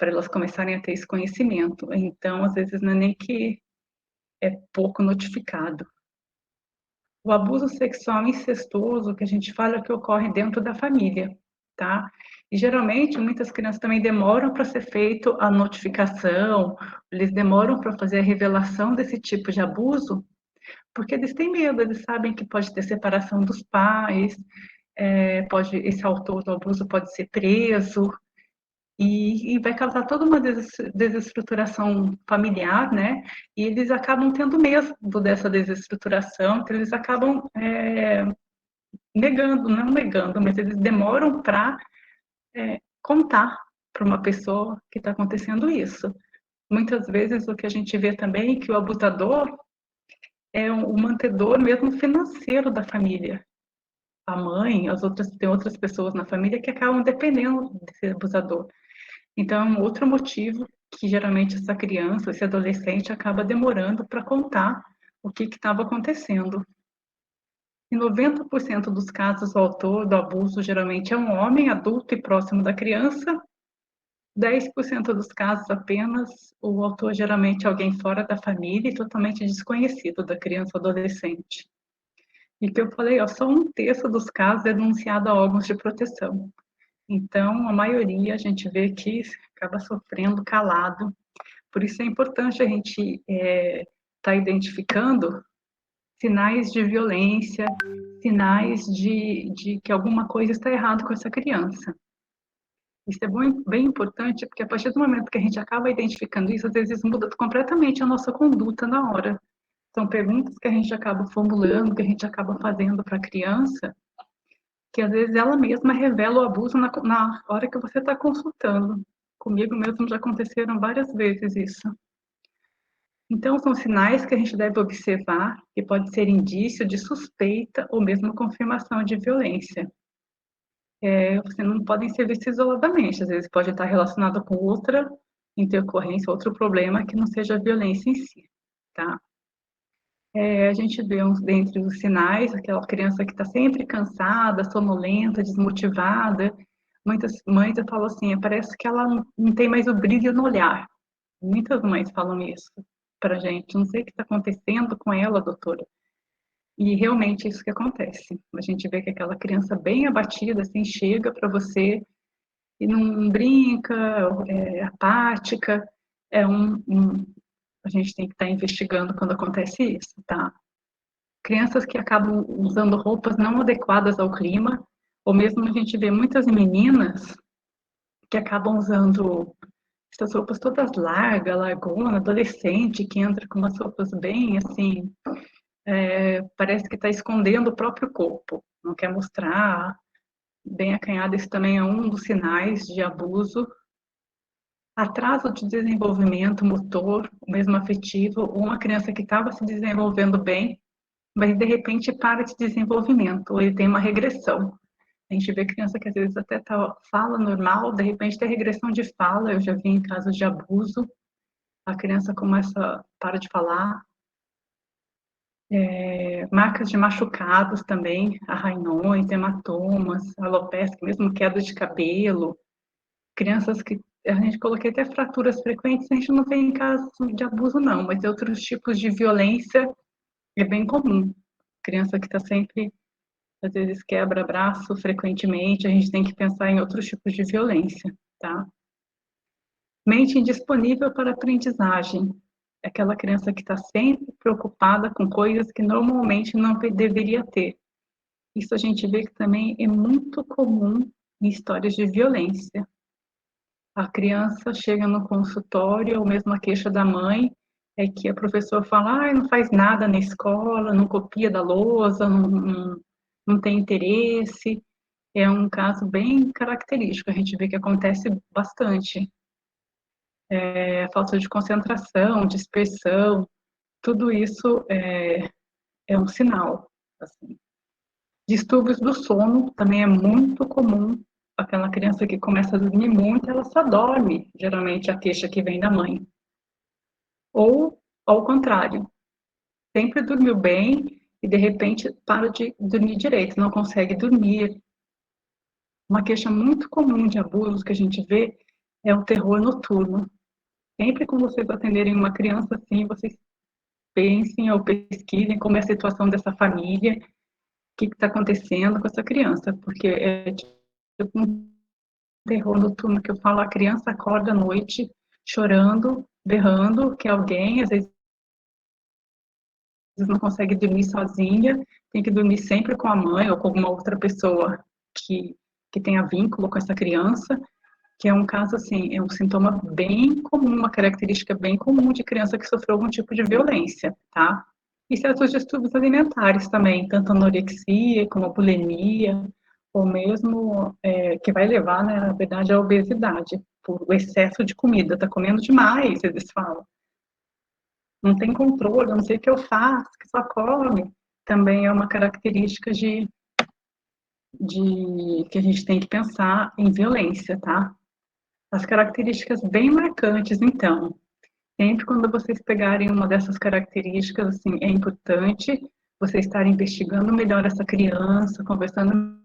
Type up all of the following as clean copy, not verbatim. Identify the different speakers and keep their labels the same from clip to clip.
Speaker 1: para elas começarem a ter esse conhecimento. Então, às vezes, não é nem que é pouco notificado. O abuso sexual incestuoso, que a gente fala, que ocorre dentro da família, tá? E geralmente muitas crianças também demoram para ser feito a notificação, eles demoram para fazer a revelação desse tipo de abuso, porque eles têm medo, eles sabem que pode ter separação dos pais, esse autor do abuso pode ser preso, e vai causar toda uma desestruturação familiar, né? E eles acabam tendo medo dessa desestruturação, então eles acabam negando, não negando, mas eles demoram para contar para uma pessoa que está acontecendo isso. Muitas vezes o que a gente vê também é que o abusador é o mantedor mesmo financeiro da família. A mãe, tem outras pessoas na família que acabam dependendo desse abusador. Então, é um outro motivo que geralmente essa criança, esse adolescente acaba demorando para contar o que estava acontecendo. Em 90% dos casos, o autor do abuso geralmente é um homem adulto e próximo da criança. 10% dos casos apenas, o autor geralmente é alguém fora da família e totalmente desconhecido da criança ou adolescente. E que eu falei, só 1/3 dos casos é denunciado a órgãos de proteção. Então, a maioria a gente vê que acaba sofrendo calado. Por isso é importante a gente estar identificando sinais de violência, sinais de que alguma coisa está errada com essa criança. Isso é bem importante, porque a partir do momento que a gente acaba identificando isso, às vezes muda completamente a nossa conduta na hora. São perguntas que a gente acaba formulando, que a gente acaba fazendo para a criança, que às vezes ela mesma revela o abuso na hora que você está consultando. Comigo mesmo já aconteceram várias vezes isso. Então, são sinais que a gente deve observar, que pode ser indício de suspeita ou mesmo confirmação de violência. Você não podem ser vistos isoladamente, às vezes pode estar relacionado com outra intercorrência, outro problema que não seja a violência em si, tá? A gente vê dentre os sinais, aquela criança que está sempre cansada, sonolenta, desmotivada. Muitas mães falam assim, parece que ela não tem mais o brilho no olhar. Muitas mães falam isso pra gente, não sei o que está acontecendo com ela, doutora. E realmente é isso que acontece. A gente vê que aquela criança bem abatida, assim, chega para você e não brinca, é apática, a gente tem que estar investigando quando acontece isso, tá? Crianças que acabam usando roupas não adequadas ao clima, ou mesmo a gente vê muitas meninas que acabam usando essas roupas todas largas, largona, adolescente, que entra com umas roupas bem assim, parece que está escondendo o próprio corpo, não quer mostrar, bem acanhada, isso também é um dos sinais de abuso. Atraso de desenvolvimento motor, mesmo afetivo, ou uma criança que estava se desenvolvendo bem, mas de repente para de desenvolvimento, ou ele tem uma regressão. A gente vê criança que às vezes até fala normal, de repente tem regressão de fala, eu já vi em casos de abuso, a criança para de falar, marcas de machucados também, arranhões, hematomas, alopecia, mesmo queda de cabelo, crianças que a gente coloquei até fraturas frequentes, a gente não vê em casos de abuso não, mas outros tipos de violência é bem comum. Criança que está sempre, às vezes quebra braço frequentemente, a gente tem que pensar em outros tipos de violência, tá? Mente indisponível para aprendizagem. É aquela criança que está sempre preocupada com coisas que normalmente não deveria ter. Isso a gente vê que também é muito comum em histórias de violência. A criança chega no consultório, ou mesmo a queixa da mãe, é que a professora fala, não faz nada na escola, não copia da lousa, não tem interesse. É um caso bem característico, a gente vê que acontece bastante. Falta de concentração, dispersão, tudo isso é um sinal. Assim. Distúrbios do sono também é muito comum. Aquela criança que começa a dormir muito, ela só dorme, geralmente a queixa que vem da mãe. Ou, ao contrário, sempre dormiu bem e de repente para de dormir direito, não consegue dormir. Uma queixa muito comum de abusos que a gente vê é o terror noturno. Sempre quando vocês atenderem uma criança assim, vocês pensem ou pesquisem como é a situação dessa família, o que está acontecendo com essa criança, porque é tipo um terror noturno que eu falo, a criança acorda à noite chorando, berrando, que alguém, às vezes não consegue dormir sozinha, tem que dormir sempre com a mãe ou com alguma outra pessoa que, que tenha vínculo com essa criança, que é um caso assim, é um sintoma bem comum, uma característica bem comum de criança que sofreu algum tipo de violência, tá? E certos distúrbios alimentares também, tanto anorexia como a bulimia, ou mesmo que vai levar, né, na verdade, à obesidade, por o excesso de comida, tá comendo demais, eles falam. Não tem controle, eu não sei o que eu faço, que só come. Também é uma característica de que a gente tem que pensar em violência, tá? As características bem marcantes, então, sempre quando vocês pegarem uma dessas características, assim, é importante você estar investigando melhor essa criança, conversando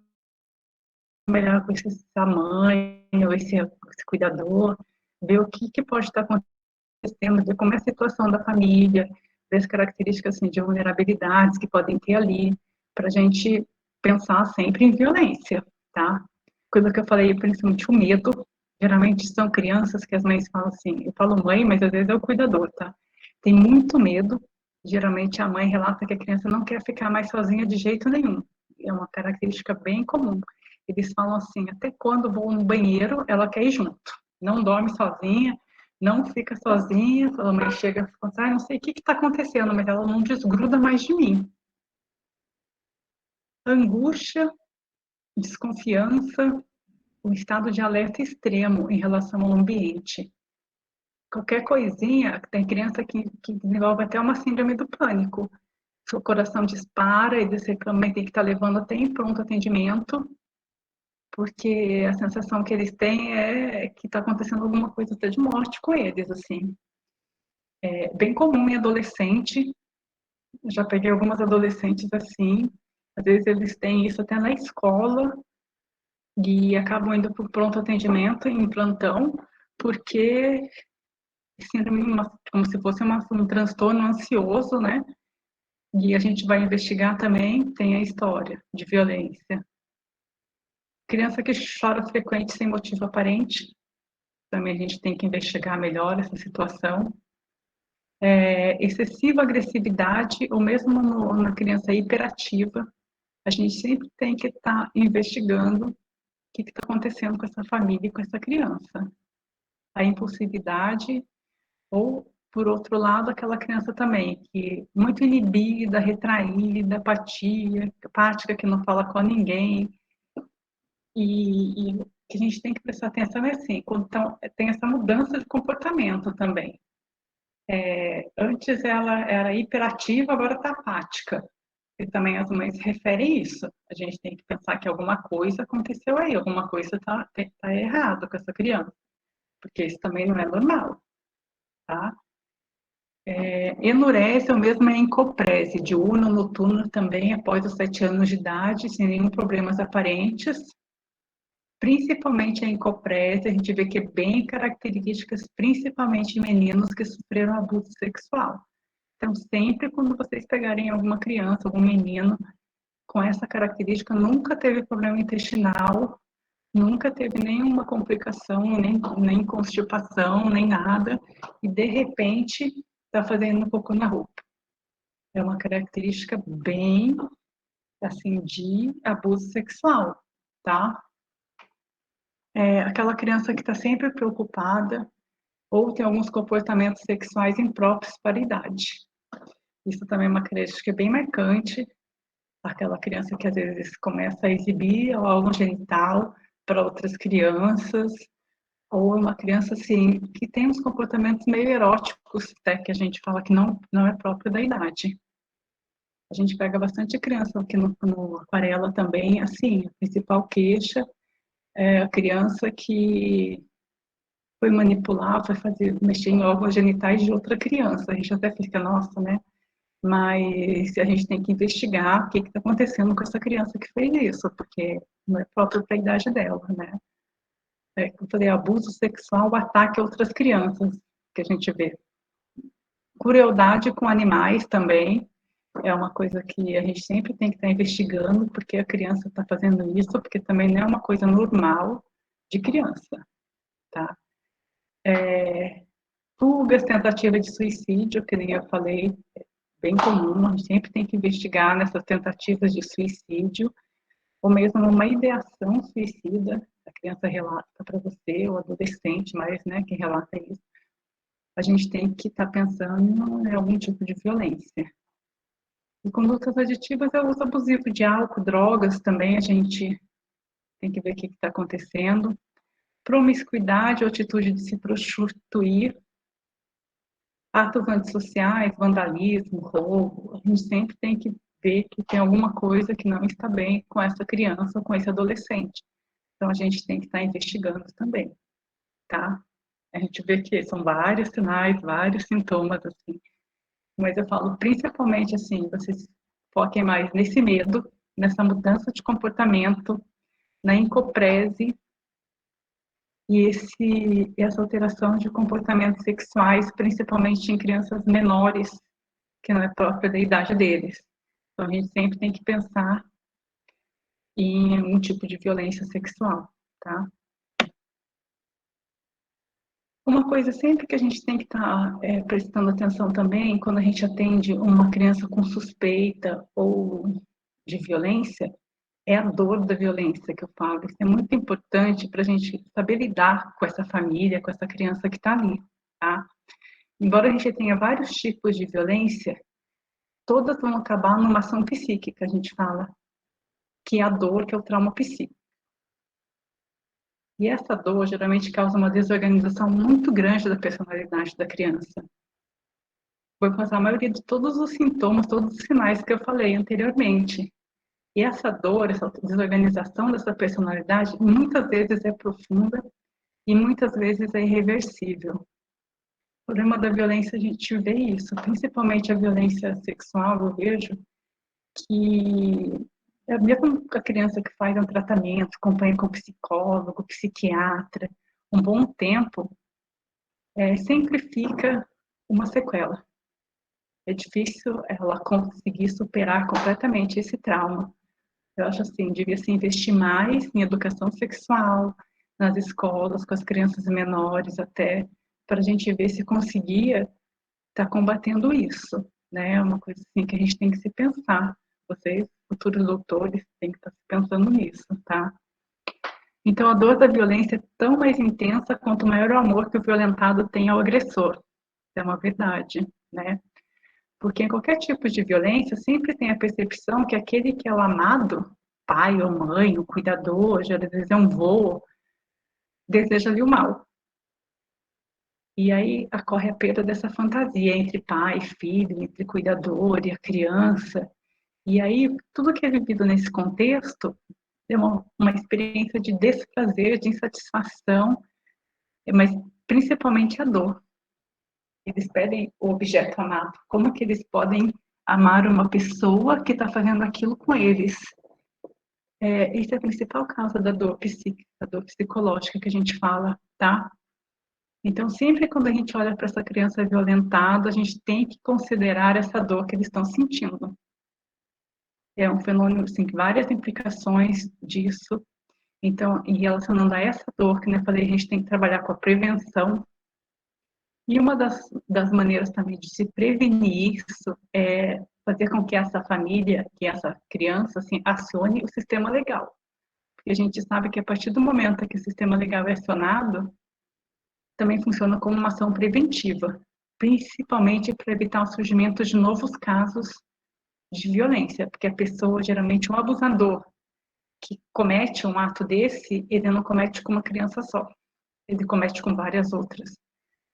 Speaker 1: melhor com essa mãe ou esse cuidador, ver o que pode estar acontecendo, ver como é a situação da família, ver as características assim, de vulnerabilidades que podem ter ali, para a gente pensar sempre em violência, tá? Coisa que eu falei, principalmente o medo, geralmente são crianças que as mães falam assim, eu falo mãe, mas às vezes é o cuidador, tá? Tem muito medo, geralmente a mãe relata que a criança não quer ficar mais sozinha de jeito nenhum, é uma característica bem comum. Eles falam assim, até quando vou no banheiro, ela quer ir junto, não dorme sozinha, não fica sozinha, a mãe chega e fala assim, ah, não sei o que está acontecendo, mas ela não desgruda mais de mim. Angústia, desconfiança, um estado de alerta extremo em relação ao ambiente. Qualquer coisinha, tem criança que desenvolve até uma síndrome do pânico. Seu coração dispara e você também tem que estar levando até em pronto atendimento, porque a sensação que eles têm é que está acontecendo alguma coisa até de morte com eles, assim. É bem comum em adolescente, já peguei algumas adolescentes assim, às vezes eles têm isso até na escola e acabam indo para o pronto atendimento em plantão, porque síndrome, como se fosse um transtorno ansioso, né? E a gente vai investigar também, tem a história de violência. Criança que chora frequente sem motivo aparente, também a gente tem que investigar melhor essa situação. Excessiva agressividade, ou mesmo na criança hiperativa, a gente sempre tem que estar investigando o que está acontecendo com essa família e com essa criança. A impulsividade, ou, por outro lado, aquela criança também, que muito inibida, retraída, apática, que não fala com ninguém, e que a gente tem que prestar atenção é assim, então, tem essa mudança de comportamento também. Antes ela era hiperativa, agora está apática. E também as mães referem isso. A gente tem que pensar que alguma coisa aconteceu aí, alguma coisa tá errado com essa criança, porque isso também não é normal, tá? Enurese ou mesmo é encoprese, diurno, noturno também após os 7 anos de idade, sem nenhum problemas aparentes. Principalmente a encoprese, a gente vê que é bem características, principalmente em meninos que sofreram abuso sexual. Então, sempre quando vocês pegarem alguma criança, algum menino com essa característica, nunca teve problema intestinal, nunca teve nenhuma complicação, nem constipação, nem nada, e de repente está fazendo cocô na roupa. É uma característica bem, assim, de abuso sexual, tá? Aquela criança que está sempre preocupada ou tem alguns comportamentos sexuais impróprios para a idade. Isso também é uma característica bem marcante, aquela criança que às vezes começa a exibir o órgão genital para outras crianças, ou uma criança assim que tem uns comportamentos meio eróticos, até que a gente fala que não é próprio da idade. A gente pega bastante criança aqui no Aquarela também, assim, a principal queixa é a criança que foi manipular, foi mexer em órgãos genitais de outra criança. A gente até fica, nossa, né? Mas a gente tem que investigar o que está acontecendo com essa criança que fez isso, porque não é próprio para a idade dela, né? como eu falei, abuso sexual, ataque a outras crianças, que a gente vê. Crueldade com animais também, é uma coisa que a gente sempre tem que estar investigando, porque a criança está fazendo isso, porque também não é uma coisa normal de criança, tá? Fugas, tentativa de suicídio, que nem eu falei, é bem comum, a gente sempre tem que investigar nessas tentativas de suicídio, ou mesmo uma ideação suicida, a criança relata para você, ou adolescente, mas, né, quem relata isso, a gente tem que estar pensando em algum tipo de violência. E condutas aditivas é o uso abusivo de álcool, drogas também, a gente tem que ver o que está acontecendo. Promiscuidade ou atitude de se prostituir, atos antissociais, vandalismo, roubo, a gente sempre tem que ver que tem alguma coisa que não está bem com essa criança, com esse adolescente. Então, a gente tem que estar investigando também, tá? A gente vê que são vários sinais, vários sintomas, assim. Mas eu falo, principalmente, assim, vocês foquem mais nesse medo, nessa mudança de comportamento, na encoprese e essa alteração de comportamentos sexuais, principalmente em crianças menores, que não é própria da idade deles. Então, a gente sempre tem que pensar em um tipo de violência sexual, tá? Uma coisa sempre que a gente tem que estar prestando atenção também, quando a gente atende uma criança com suspeita ou de violência, é a dor da violência que eu falo. Isso é muito importante para a gente saber lidar com essa família, com essa criança que está ali, tá? Embora a gente tenha vários tipos de violência, todas vão acabar numa ação psíquica, a gente fala, que é a dor, que é o trauma psíquico. E essa dor geralmente causa uma desorganização muito grande da personalidade da criança. Vai causar a maioria de todos os sintomas, todos os sinais que eu falei anteriormente. E essa dor, essa desorganização dessa personalidade, muitas vezes é profunda e muitas vezes é irreversível. O problema da violência, a gente vê isso, principalmente a violência sexual, eu vejo que é mesmo a criança que faz um tratamento, acompanha com psicólogo, psiquiatra, um bom tempo, sempre fica uma sequela. É difícil ela conseguir superar completamente esse trauma. Eu acho assim, devia se investir mais em educação sexual, nas escolas, com as crianças menores até, para a gente ver se conseguia estar combatendo isso, né? É uma coisa assim que a gente tem que se pensar. Vocês, futuros doutores, têm que estar pensando nisso, tá? Então, a dor da violência é tão mais intensa quanto maior o amor que o violentado tem ao agressor. É uma verdade, né? Porque em qualquer tipo de violência, sempre tem a percepção que aquele que é o amado, pai ou mãe, o cuidador, já às vezes é um vô, deseja-lhe o mal. E aí ocorre a perda dessa fantasia entre pai e filho, entre cuidador e a criança. E aí, tudo que é vivido nesse contexto é uma experiência de desprazer, de insatisfação, mas principalmente a dor. Eles pedem o objeto amado. Como que eles podem amar uma pessoa que está fazendo aquilo com eles? Essa é a principal causa da dor psíquica, da dor psicológica que a gente fala, tá? Então, sempre quando a gente olha para essa criança violentada, a gente tem que considerar essa dor que eles estão sentindo. É um fenômeno, assim, várias implicações disso. Então, em relacionando a essa dor, que eu falei, a gente tem que trabalhar com a prevenção. E uma das maneiras também de se prevenir isso é fazer com que essa família, que essa criança, assim, acione o sistema legal. Porque a gente sabe que a partir do momento que o sistema legal é acionado, também funciona como uma ação preventiva, principalmente para evitar o surgimento de novos casos de violência, porque a pessoa, geralmente um abusador, que comete um ato desse, ele não comete com uma criança só, ele comete com várias outras.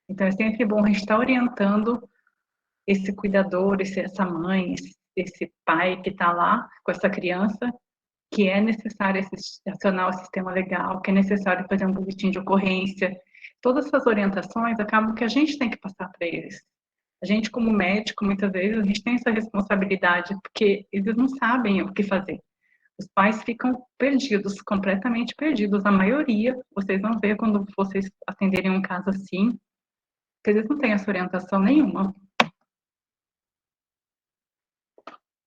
Speaker 1: Então, é sempre bom a gente estar orientando esse cuidador, essa mãe, esse pai que está lá com essa criança, que é necessário acionar o sistema legal, que é necessário fazer um boletim de ocorrência. Todas essas orientações acabam que a gente tem que passar para eles. A gente, como médico, muitas vezes, a gente tem essa responsabilidade, porque eles não sabem o que fazer. Os pais ficam perdidos, completamente perdidos. A maioria, vocês vão ver quando vocês atenderem um caso assim, que eles não têm essa orientação nenhuma.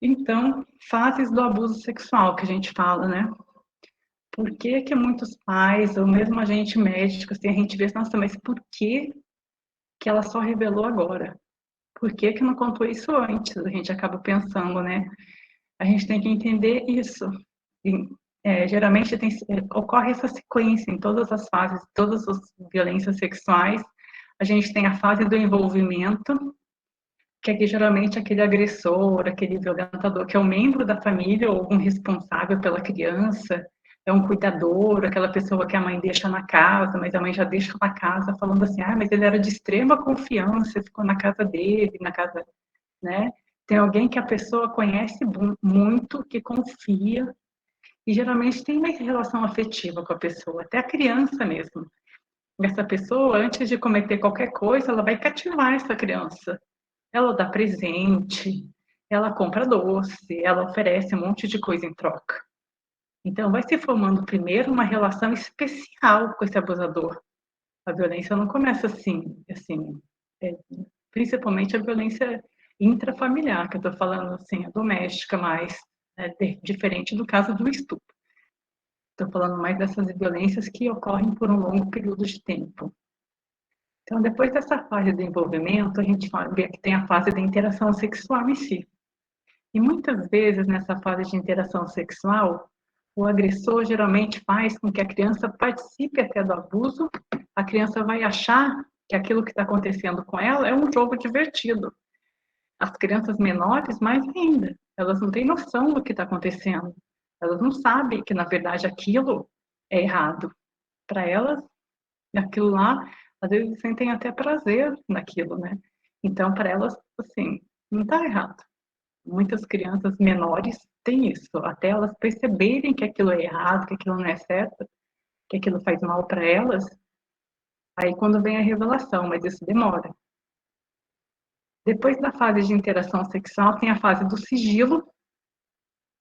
Speaker 1: Então, fases do abuso sexual que a gente fala, né? Por que que muitos pais, ou mesmo a gente médico, assim, a gente vê, nossa, mas por que que ela só revelou agora? Por que que não contou isso antes? A gente acaba pensando, né? A gente tem que entender isso. E, geralmente ocorre essa sequência em todas as fases, todas as violências sexuais. A gente tem a fase do envolvimento, que aqui geralmente aquele agressor, aquele violentador, que é um membro da família ou um responsável pela criança, é um cuidador, aquela pessoa que a mãe deixa na casa, mas a mãe já deixa na casa falando assim, ah, mas ele era de extrema confiança, ficou na casa dele, na casa, né? Tem alguém que a pessoa conhece muito, que confia, e geralmente tem uma relação afetiva com a pessoa, até a criança mesmo. Essa pessoa, antes de cometer qualquer coisa, ela vai cativar essa criança. Ela dá presente, ela compra doce, ela oferece um monte de coisa em troca. Então, vai se formando primeiro uma relação especial com esse abusador. A violência não começa assim, é, principalmente a violência intrafamiliar, que eu estou falando assim, a doméstica, mais diferente do caso do estupro. Estou falando mais dessas violências que ocorrem por um longo período de tempo. Então, depois dessa fase de envolvimento, a gente vê que tem a fase da interação sexual em si. E muitas vezes, nessa fase de interação sexual, o agressor geralmente faz com que a criança participe até do abuso, a criança vai achar que aquilo que está acontecendo com ela é um jogo divertido. As crianças menores, mais ainda, elas não têm noção do que está acontecendo. Elas não sabem que, na verdade, aquilo é errado. Para elas, aquilo lá, às vezes sentem até prazer naquilo, né? Então, para elas, assim, não está errado. Muitas crianças menores têm isso, até elas perceberem que aquilo é errado, que aquilo não é certo, que aquilo faz mal para elas, aí quando vem a revelação, mas isso demora. Depois da fase de interação sexual, tem a fase do sigilo,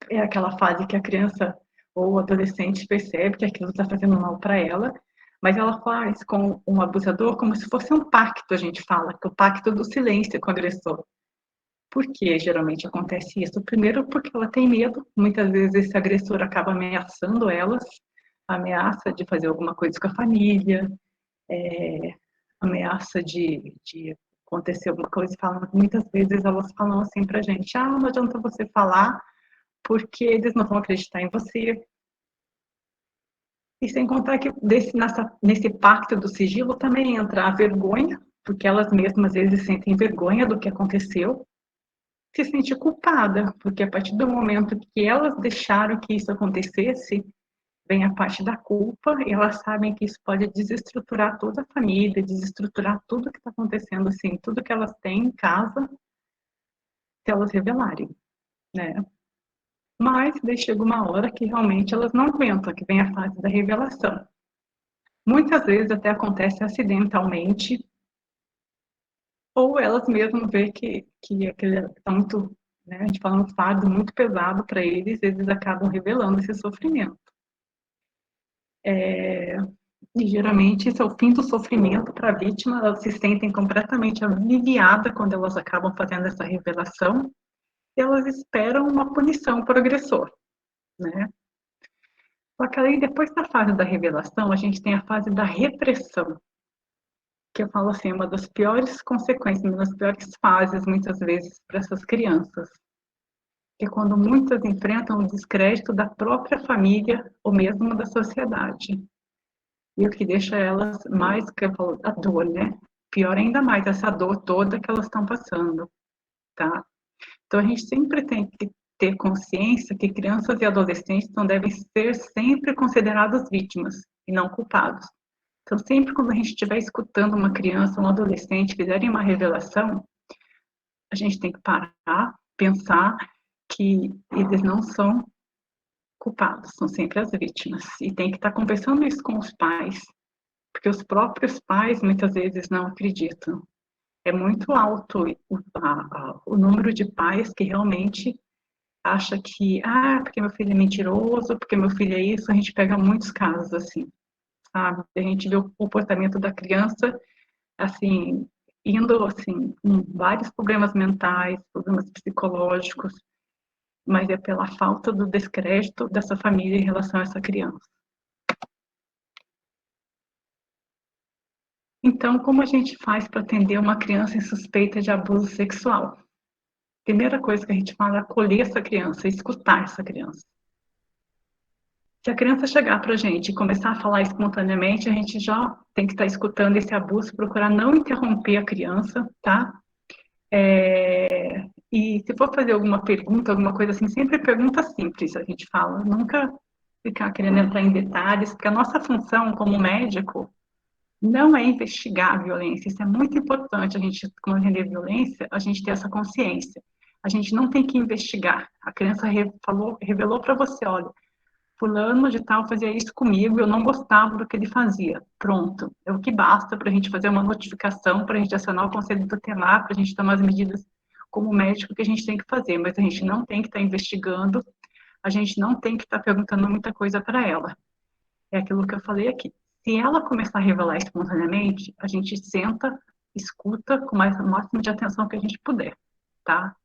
Speaker 1: é aquela fase que a criança ou o adolescente percebe que aquilo está fazendo mal para ela, mas ela faz com um abusador como se fosse um pacto, a gente fala, que é o pacto do silêncio com o agressor. Por que geralmente acontece isso? Primeiro, porque ela tem medo, muitas vezes esse agressor acaba ameaçando elas, ameaça de fazer alguma coisa com a família, ameaça de acontecer alguma coisa, falam, muitas vezes elas falam assim pra gente, ah, não adianta você falar, porque eles não vão acreditar em você. E sem contar que nesse pacto do sigilo também entra a vergonha, porque elas mesmas às vezes sentem vergonha do que aconteceu, se sente culpada, porque a partir do momento que elas deixaram que isso acontecesse, vem a parte da culpa, e elas sabem que isso pode desestruturar toda a família, desestruturar tudo que está acontecendo, assim, tudo que elas têm em casa, se elas revelarem, né? Mas daí chega uma hora que realmente elas não aguentam, que vem a fase da revelação. Muitas vezes até acontece acidentalmente, ou elas mesmas veem que aquele está muito, né, a gente fala um fardo muito pesado para eles acabam revelando esse sofrimento. E geralmente esse é o fim do sofrimento para a vítima, elas se sentem completamente aliviadas quando elas acabam fazendo essa revelação, e elas esperam uma punição para o agressor, né? Só que aí, depois da fase da revelação, a gente tem a fase da repressão, que eu falo assim, uma das piores consequências, uma das piores fases, muitas vezes, para essas crianças. Que é quando muitas enfrentam o descrédito da própria família ou mesmo da sociedade. E o que deixa elas mais, que eu falo, a dor, né? Pior ainda mais, essa dor toda que elas estão passando, tá? Então, a gente sempre tem que ter consciência que crianças e adolescentes não devem ser sempre consideradas vítimas e não culpados. Então, sempre quando a gente estiver escutando uma criança, um adolescente fizerem uma revelação, a gente tem que parar, pensar que eles não são culpados, são sempre as vítimas. E tem que estar conversando isso com os pais, porque os próprios pais muitas vezes não acreditam. É muito alto o número de pais que realmente acha que, porque meu filho é mentiroso, porque meu filho é isso, a gente pega muitos casos assim, sabe? A gente vê o comportamento da criança, assim, indo, assim, com vários problemas mentais, problemas psicológicos, mas é pela falta do descrédito dessa família em relação a essa criança. Então, como a gente faz para atender uma criança em suspeita de abuso sexual? Primeira coisa que a gente fala é acolher essa criança, escutar essa criança. Se a criança chegar para a gente e começar a falar espontaneamente, a gente já tem que estar escutando esse abuso, procurar não interromper a criança, tá? E se for fazer alguma pergunta, alguma coisa assim, sempre pergunta simples, a gente fala, nunca ficar querendo entrar em detalhes, porque a nossa função como médico não é investigar a violência, isso é muito importante, a gente, quando entender violência, a gente ter essa consciência. A gente não tem que investigar. A criança revelou para você, olha, fulano de tal fazia isso comigo, eu não gostava do que ele fazia. Pronto, é o que basta para a gente fazer uma notificação, para a gente acionar o conselho tutelar, para a gente tomar as medidas como médico que a gente tem que fazer, mas a gente não tem que estar investigando, a gente não tem que estar perguntando muita coisa para ela. É aquilo que eu falei aqui. Se ela começar a revelar espontaneamente, a gente senta, escuta com o máximo de atenção que a gente puder, tá?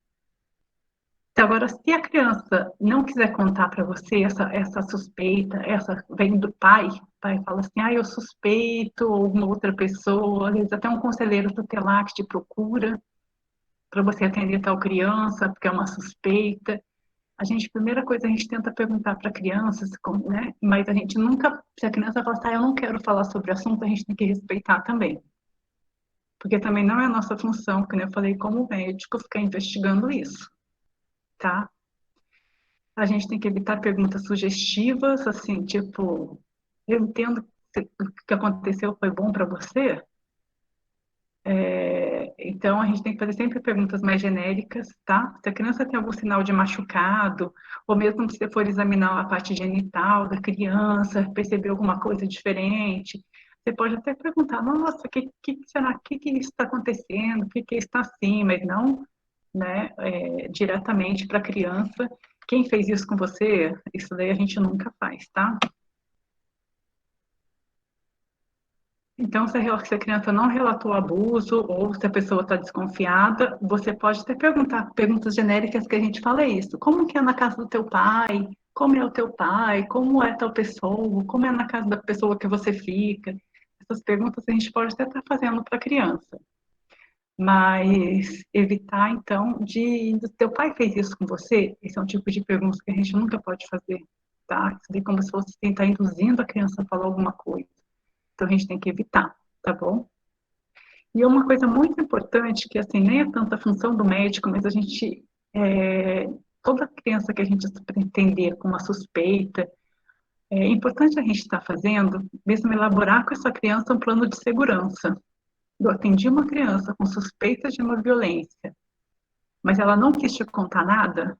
Speaker 1: Então, agora, se a criança não quiser contar para você essa suspeita, essa vem do pai, o pai fala assim, eu suspeito, ou uma outra pessoa, às vezes até um conselheiro tutelar que te procura para você atender tal criança, porque é uma suspeita. Primeira coisa, a gente tenta perguntar para crianças, né? Mas a gente nunca, se a criança falar assim, eu não quero falar sobre o assunto, a gente tem que respeitar também. Porque também não é a nossa função, como eu falei, como médico, ficar investigando isso, tá? A gente tem que evitar perguntas sugestivas, assim, tipo, eu entendo que o que aconteceu foi bom para você, então a gente tem que fazer sempre perguntas mais genéricas, tá? Se a criança tem algum sinal de machucado, ou mesmo se você for examinar a parte genital da criança, perceber alguma coisa diferente, você pode até perguntar, nossa, que será, que está acontecendo, que está assim, mas não, né, diretamente para a criança. Quem fez isso com você? Isso daí a gente nunca faz, tá? Então, se a criança não relatou abuso ou se a pessoa está desconfiada, você pode até perguntar perguntas genéricas que a gente fala isso. Como que é na casa do teu pai? Como é o teu pai? Como é tal pessoa? Como é na casa da pessoa que você fica? Essas perguntas a gente pode até estar fazendo para a criança. Mas evitar, então, teu pai fez isso com você? Esse é um tipo de pergunta que a gente nunca pode fazer, tá? Isso é como se fosse tentar induzindo a criança a falar alguma coisa. Então, a gente tem que evitar, tá bom? E uma coisa muito importante, que assim, nem é tanta função do médico, mas a gente, toda criança que a gente entender com uma suspeita, é importante a gente estar fazendo, mesmo elaborar com essa criança um plano de segurança. Eu atendi uma criança com suspeita de uma violência, mas ela não quis te contar nada,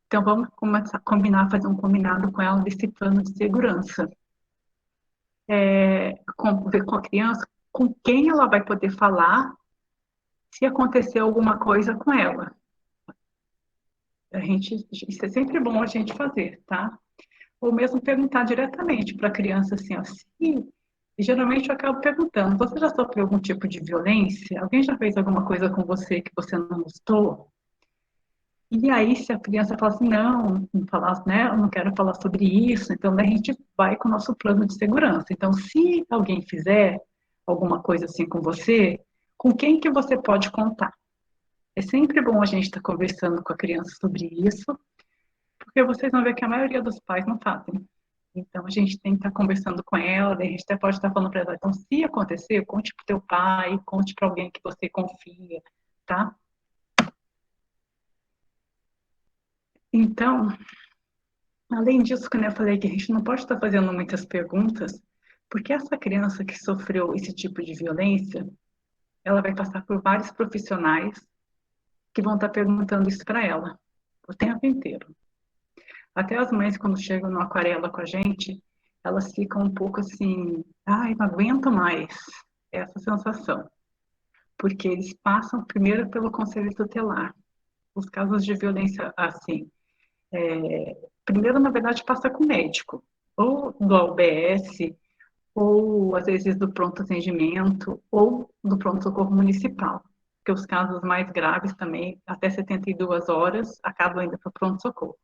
Speaker 1: então vamos começar a combinar, fazer um combinado com ela desse plano de segurança. Ver com a criança com quem ela vai poder falar se acontecer alguma coisa com ela. Isso é sempre bom a gente fazer, tá? Ou mesmo perguntar diretamente para a criança assim, assim, e geralmente eu acabo perguntando, você já sofreu algum tipo de violência? Alguém já fez alguma coisa com você que você não gostou? E aí, se a criança fala assim, não falar, né, eu não quero falar sobre isso, então daí a gente vai com o nosso plano de segurança. Então, se alguém fizer alguma coisa assim com você, com quem que você pode contar? É sempre bom a gente estar conversando com a criança sobre isso, porque vocês vão ver que a maioria dos pais não fazem. Então, a gente tem que estar conversando com ela, daí a gente até pode estar falando para ela, então, se acontecer, conte para o teu pai, conte para alguém que você confia, tá? Então, além disso, quando eu falei que a gente não pode estar fazendo muitas perguntas, porque essa criança que sofreu esse tipo de violência, ela vai passar por vários profissionais que vão estar perguntando isso para ela o tempo inteiro. Até as mães, quando chegam no aquarela com a gente, elas ficam um pouco assim, ai, não aguento mais essa sensação. Porque eles passam primeiro pelo conselho tutelar. Os casos de violência, assim, Primeiro, na verdade, passa com o médico, ou do UBS, ou às vezes do pronto atendimento, ou do pronto-socorro municipal, porque os casos mais graves também, até 72 horas, acabam indo para o pronto-socorro.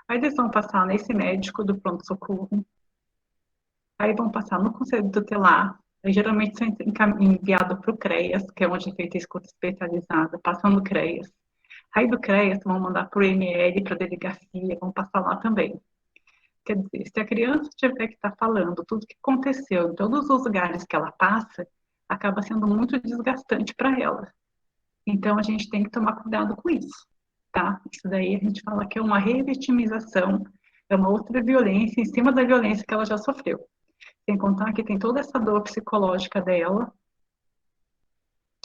Speaker 1: Aí eles vão passar nesse médico do pronto-socorro, aí vão passar no conselho tutelar, aí geralmente são enviados para o CREAS, que é onde é feita a escuta especializada, passam no CREAS. Aí do CREAS vão mandar para o ML, para a delegacia, vão passar lá também. Quer dizer, se a criança tiver que estar falando tudo que aconteceu em todos os lugares que ela passa, acaba sendo muito desgastante para ela. Então, a gente tem que tomar cuidado com isso, tá? Isso daí a gente fala que é uma revitimização, é uma outra violência em cima da violência que ela já sofreu. Sem contar que tem toda essa dor psicológica dela,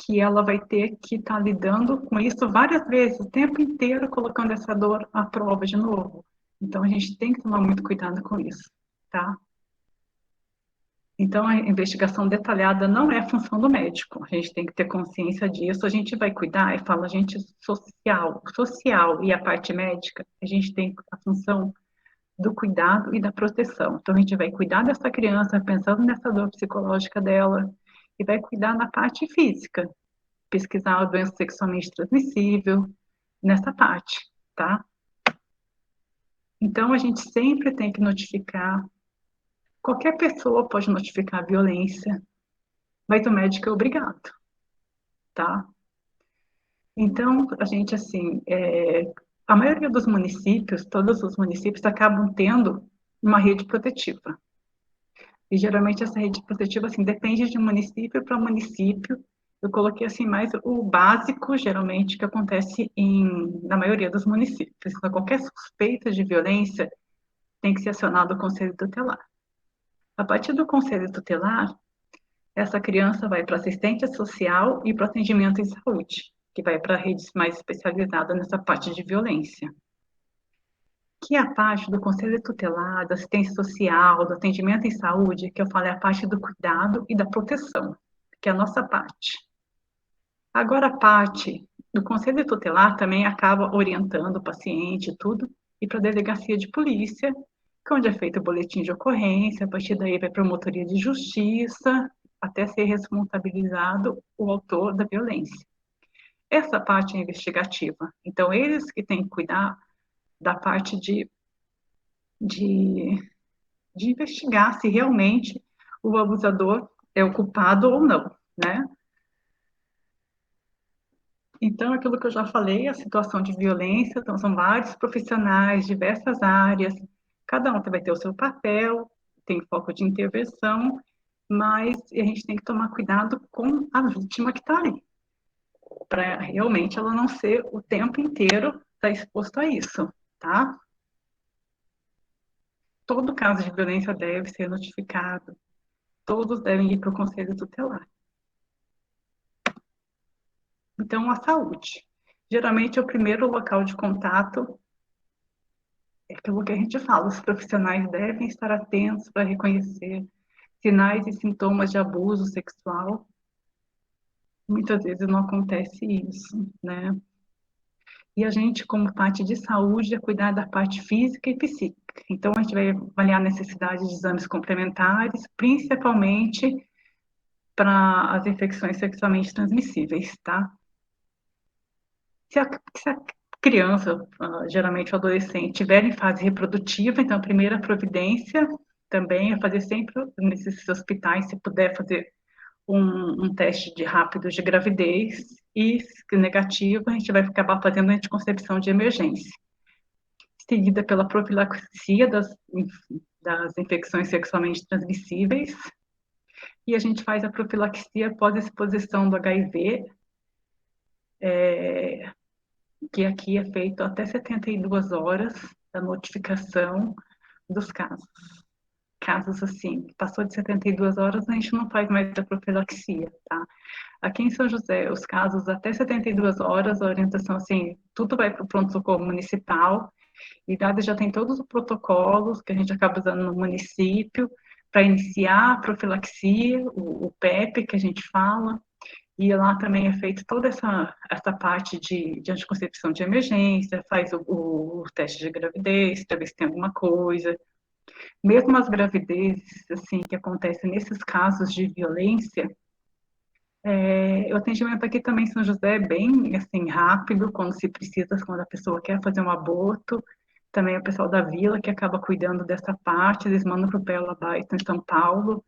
Speaker 1: que ela vai ter que estar lidando com isso várias vezes, o tempo inteiro colocando essa dor à prova de novo. Então, a gente tem que tomar muito cuidado com isso, tá? Então, a investigação detalhada não é função do médico. A gente tem que ter consciência disso. A gente vai cuidar, e fala, a gente social e a parte médica, a gente tem a função do cuidado e da proteção. Então, a gente vai cuidar dessa criança, pensando nessa dor psicológica dela, e vai cuidar na parte física, pesquisar a doença sexualmente transmissível, nessa parte, tá? Então, a gente sempre tem que notificar. Qualquer pessoa pode notificar a violência, mas o médico é obrigado, tá? Então, a gente, assim, a maioria dos municípios, todos os municípios, acabam tendo uma rede protetiva. E, geralmente, essa rede protetiva, assim, depende de município para município. Eu coloquei, assim, mais o básico, geralmente, que acontece na maioria dos municípios. Então, qualquer suspeita de violência tem que ser acionado o Conselho Tutelar. A partir do Conselho Tutelar, essa criança vai para assistente social e para atendimento em saúde, que vai para redes mais especializadas nessa parte de violência. Que é a parte do conselho tutelar, da assistência social, do atendimento em saúde, que eu falo é a parte do cuidado e da proteção, que é a nossa parte. Agora, a parte do conselho tutelar também acaba orientando o paciente, tudo, e para a delegacia de polícia, que é onde é feito o boletim de ocorrência, a partir daí vai para a promotoria de justiça, até ser responsabilizado o autor da violência. Essa parte é investigativa. Então, eles que têm que cuidar da parte de, de investigar se realmente o abusador é o culpado ou não, né? Então, aquilo que eu já falei, a situação de violência, então são vários profissionais, diversas áreas, cada um vai ter o seu papel, tem foco de intervenção, mas a gente tem que tomar cuidado com a vítima que está ali, para realmente ela não ser o tempo inteiro tá exposto a isso, tá? Todo caso de violência deve ser notificado, todos devem ir para o conselho tutelar. Então, a saúde. Geralmente, é o primeiro local de contato, é aquilo que a gente fala, os profissionais devem estar atentos para reconhecer sinais e sintomas de abuso sexual. Muitas vezes não acontece isso, né? E a gente, como parte de saúde, é cuidar da parte física e psíquica. Então, a gente vai avaliar a necessidade de exames complementares, principalmente para as infecções sexualmente transmissíveis, tá? Se a criança, geralmente o adolescente, estiver em fase reprodutiva, então a primeira providência também é fazer sempre nesses hospitais, se puder fazer um teste de rápido de gravidez e, se negativo, a gente vai acabar fazendo anticoncepção de emergência, seguida pela profilaxia das infecções sexualmente transmissíveis, e a gente faz a profilaxia após a exposição do HIV, que aqui é feito até 72 horas da notificação dos casos. Casos assim, passou de 72 horas, a gente não faz mais a profilaxia, tá? Aqui em São José, os casos até 72 horas, a orientação assim, tudo vai para o pronto-socorro municipal, e dado já tem todos os protocolos que a gente acaba usando no município para iniciar a profilaxia, o PEP que a gente fala, E lá também é feita toda essa parte de anticoncepção de emergência, faz o teste de gravidez, para ver se tem alguma coisa. Mesmo as gravidezes, assim, que acontecem nesses casos de violência, o atendimento aqui também em São José é bem, assim, rápido, quando se precisa, quando a pessoa quer fazer um aborto. Também o pessoal da vila que acaba cuidando dessa parte, eles mandam para o Bela Baita em São Paulo,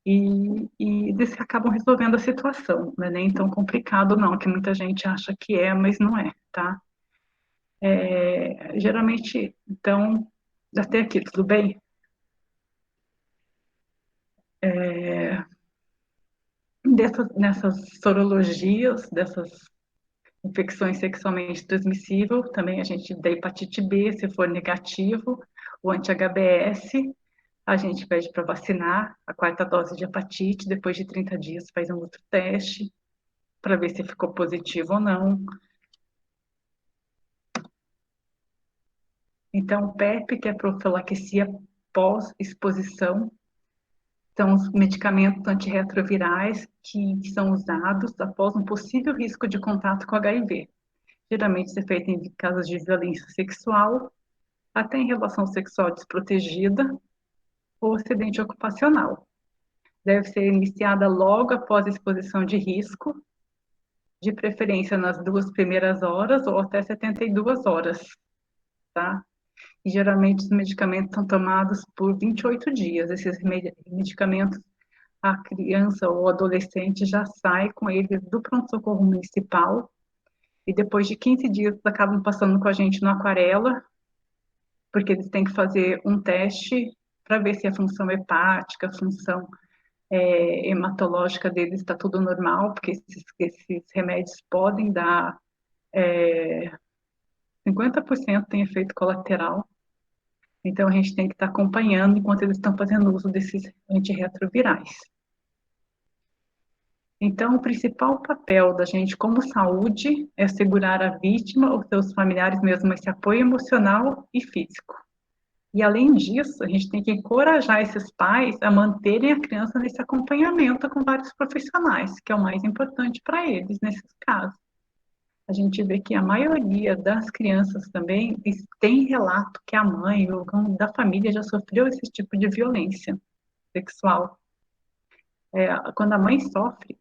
Speaker 1: e eles acabam resolvendo a situação, não é nem tão complicado não, que muita gente acha que é, mas não é, tá? Geralmente, então, até aqui, tudo bem? Nessas sorologias, dessas infecções sexualmente transmissíveis, também a gente dá hepatite B, se for negativo, o anti-HBS, a gente pede para vacinar a quarta dose de hepatite, depois de 30 dias faz um outro teste, para ver se ficou positivo ou não. Então, o PEP, que é profilaxia pós-exposição, são os medicamentos antirretrovirais que são usados após um possível risco de contato com HIV. Geralmente isso é feito em casos de violência sexual, até em relação sexual desprotegida ou acidente ocupacional. Deve ser iniciada logo após a exposição de risco, de preferência nas 2 primeiras horas ou até 72 horas, tá? E geralmente os medicamentos são tomados por 28 dias. Esses medicamentos, a criança ou adolescente já sai com eles do pronto-socorro municipal e depois de 15 dias acabam passando com a gente no Aquarela, porque eles têm que fazer um teste para ver se a função hepática, a função hematológica deles está tudo normal, porque esses remédios podem dar 50% tem efeito colateral. Então, a gente tem que estar acompanhando enquanto eles estão fazendo uso desses antirretrovirais. Então, o principal papel da gente como saúde é assegurar a vítima ou seus familiares mesmo esse apoio emocional e físico. E, além disso, a gente tem que encorajar esses pais a manterem a criança nesse acompanhamento com vários profissionais, que é o mais importante para eles nesses casos. A gente vê que a maioria das crianças também tem relato que a mãe ou alguém da família já sofreu esse tipo de violência sexual. Quando a mãe sofre,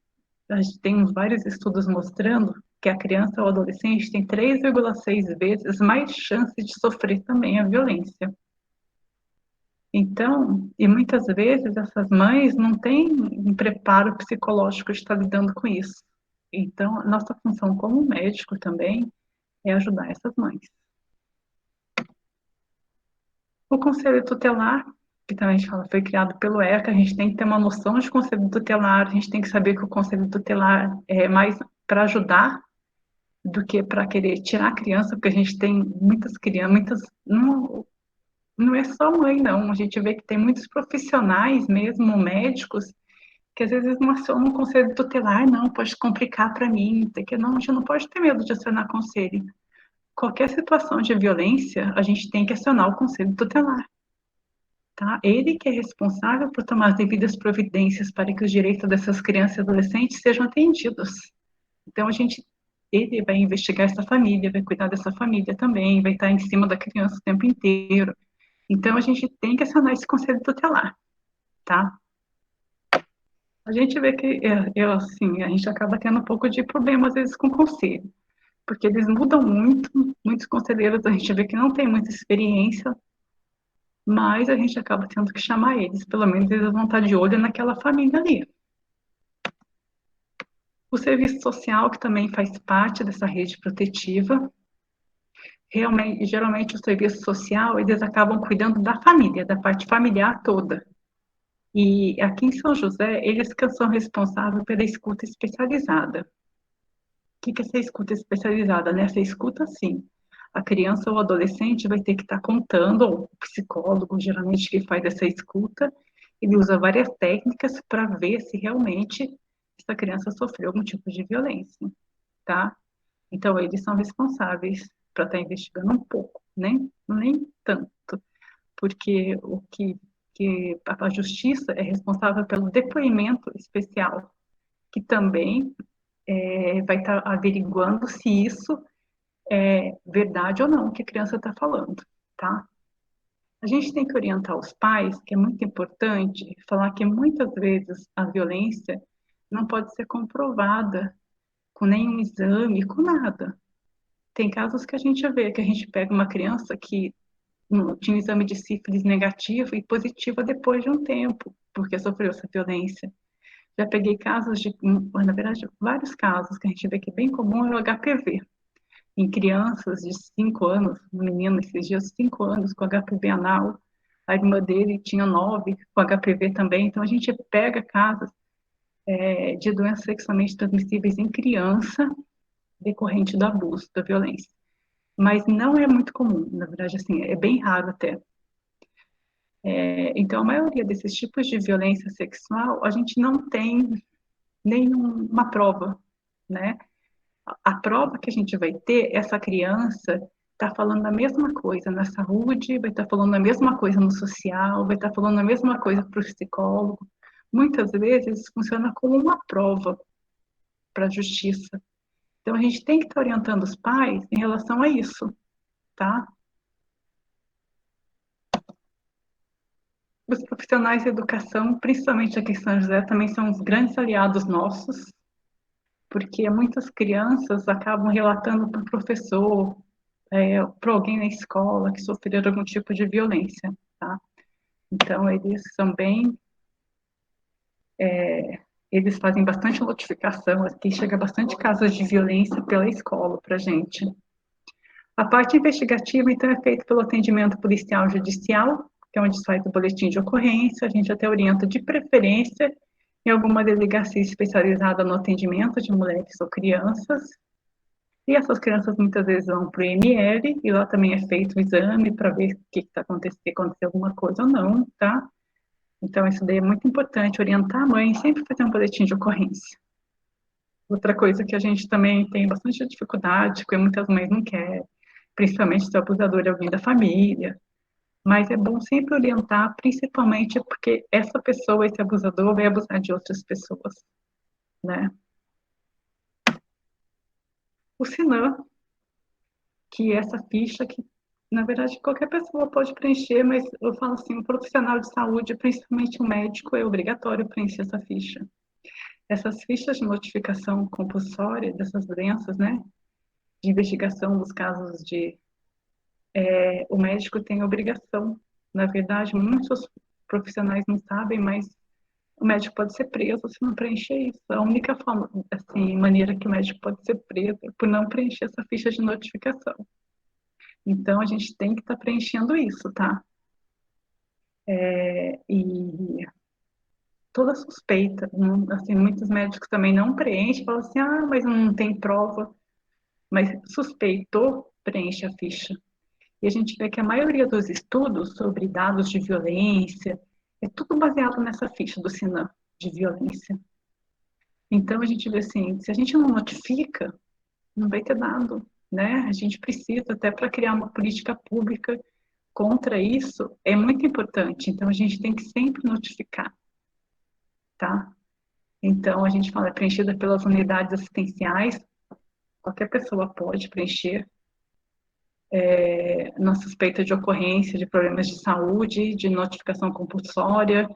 Speaker 1: a gente tem vários estudos mostrando que a criança ou adolescente tem 3,6 vezes mais chance de sofrer também a violência. Então, e muitas vezes essas mães não têm um preparo psicológico de estar lidando com isso. Então, a nossa função como médico também é ajudar essas mães. O conselho tutelar, que também a gente fala, foi criado pelo ECA, a gente tem que ter uma noção de conselho tutelar, a gente tem que saber que o conselho tutelar é mais para ajudar do que para querer tirar a criança, porque a gente tem muitas crianças, não é só mãe, não, a gente vê que tem muitos profissionais mesmo, médicos, que às vezes não acionam um conselho tutelar, não, pode complicar para mim, que não, a gente não pode ter medo de acionar conselho. Qualquer situação de violência, a gente tem que acionar o conselho tutelar. Tá? Ele que é responsável por tomar as devidas providências para que os direitos dessas crianças e adolescentes sejam atendidos. Então, ele vai investigar essa família, vai cuidar dessa família também, vai estar em cima da criança o tempo inteiro. Então, a gente tem que acionar esse conselho tutelar, tá? A gente vê que, assim, a gente acaba tendo um pouco de problema, às vezes, com o conselho, porque eles mudam muito, muitos conselheiros a gente vê que não tem muita experiência, mas a gente acaba tendo que chamar eles, pelo menos eles vão estar de olho naquela família ali. O serviço social, que também faz parte dessa rede protetiva, realmente, geralmente o serviço social, eles acabam cuidando da família, da parte familiar toda. E aqui em São José, eles que são responsáveis pela escuta especializada. O que é essa escuta especializada? Nessa escuta, sim, a criança ou adolescente vai ter que estar contando, ou o psicólogo, geralmente, que faz essa escuta, ele usa várias técnicas para ver se realmente essa criança sofreu algum tipo de violência, tá? Então, eles são responsáveis para estar investigando um pouco, nem tanto, porque que a justiça é responsável pelo depoimento especial, que também vai estar averiguando se isso é verdade ou não o que a criança está falando, tá? A gente tem que orientar os pais, que é muito importante, falar que muitas vezes a violência não pode ser comprovada com nenhum exame, com nada. Tem casos que a gente vê, que a gente pega uma criança que tinha um exame de sífilis negativo e positiva depois de um tempo, porque sofreu essa violência. Já peguei casos de, na verdade, vários casos que a gente vê que é bem comum é o HPV. Em crianças de 5 anos, um menino esses dias, 5 anos, com HPV anal, a irmã dele tinha 9 com HPV também, então a gente pega casos de doenças sexualmente transmissíveis em criança decorrente do abuso, da violência. Mas não é muito comum, na verdade, assim, é bem raro até. Então, a maioria desses tipos de violência sexual, a gente não tem nenhuma prova, né? A prova que a gente vai ter, essa criança está falando a mesma coisa na saúde, vai estar falando a mesma coisa no social, vai estar falando a mesma coisa para o psicólogo. Muitas vezes funciona como uma prova para a justiça. Então, a gente tem que estar orientando os pais em relação a isso, tá? Os profissionais de educação, principalmente aqui em São José, também são os grandes aliados nossos, porque muitas crianças acabam relatando para o professor, para alguém na escola que sofreram algum tipo de violência, tá? Então, eles são bem... eles fazem bastante notificação, aqui chega bastante casos de violência pela escola para a gente. A parte investigativa, então, é feita pelo atendimento policial judicial, que é onde sai o boletim de ocorrência, a gente até orienta de preferência em alguma delegacia especializada no atendimento de mulheres ou crianças, e essas crianças muitas vezes vão para o IML, e lá também é feito o exame para ver o que está acontecendo, se aconteceu alguma coisa ou não, tá? Então, isso daí é muito importante, orientar a mãe, sempre fazer um boletim de ocorrência. Outra coisa que a gente também tem bastante dificuldade, porque muitas mães não querem, principalmente se o abusador é alguém da família, mas é bom sempre orientar, principalmente porque essa pessoa, esse abusador, vai abusar de outras pessoas, né? O Sinam, que é essa ficha que, na verdade, qualquer pessoa pode preencher, mas eu falo assim, um profissional de saúde, principalmente um médico, é obrigatório preencher essa ficha. Essas fichas de notificação compulsória dessas doenças, né, de investigação dos casos de... o médico tem obrigação. Na verdade, muitos profissionais não sabem, mas o médico pode ser preso se não preencher isso. A única forma, assim, maneira que o médico pode ser preso é por não preencher essa ficha de notificação. Então, a gente tem que estar preenchendo isso, tá? E toda suspeita, assim, muitos médicos também não preenchem, falam assim, ah, mas não tem prova. Mas suspeitou, preenche a ficha. E a gente vê que a maioria dos estudos sobre dados de violência é tudo baseado nessa ficha do Sinam de violência. Então, a gente vê assim, se a gente não notifica, não vai ter dado, né? A gente precisa, até para criar uma política pública contra isso, é muito importante. Então, a gente tem que sempre notificar, tá? Então, a gente fala, é preenchida pelas unidades assistenciais, qualquer pessoa pode preencher, na suspeita de ocorrência de problemas de saúde, de notificação compulsória.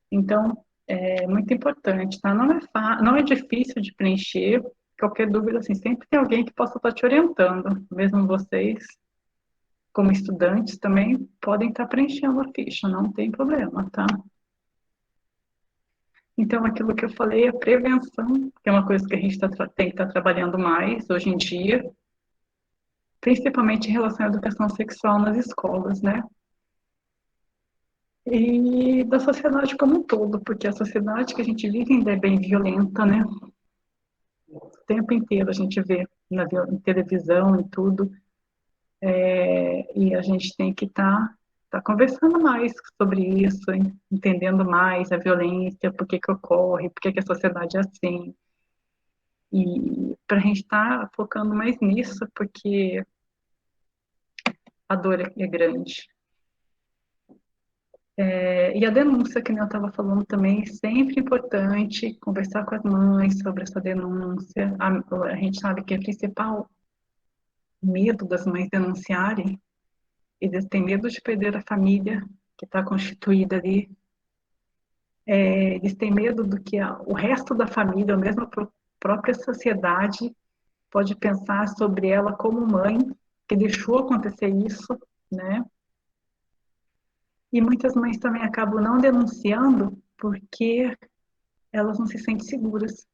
Speaker 1: Então, é muito importante, tá? Não é difícil de preencher. Qualquer dúvida, assim, sempre tem alguém que possa estar te orientando. Mesmo vocês, como estudantes, também podem estar preenchendo a ficha, não tem problema, tá? Então, aquilo que eu falei, a prevenção, que é uma coisa que a gente tem que estar trabalhando mais hoje em dia, principalmente em relação à educação sexual nas escolas, né? E da sociedade como um todo, porque a sociedade que a gente vive ainda é bem violenta, né? O tempo inteiro a gente vê na televisão e tudo, e a gente tem que tá conversando mais sobre isso, entendendo mais a violência, por que que ocorre, por que que a sociedade é assim, e para a gente estar focando mais nisso, porque a dor é grande. E a denúncia, que eu estava falando também, sempre importante conversar com as mães sobre essa denúncia. A gente sabe que o principal medo das mães denunciarem, eles têm medo de perder a família que está constituída ali. Eles têm medo do que o resto da família, ou mesmo a própria sociedade, pode pensar sobre ela como mãe, que deixou acontecer isso, né? E muitas mães também acabam não denunciando porque elas não se sentem seguras,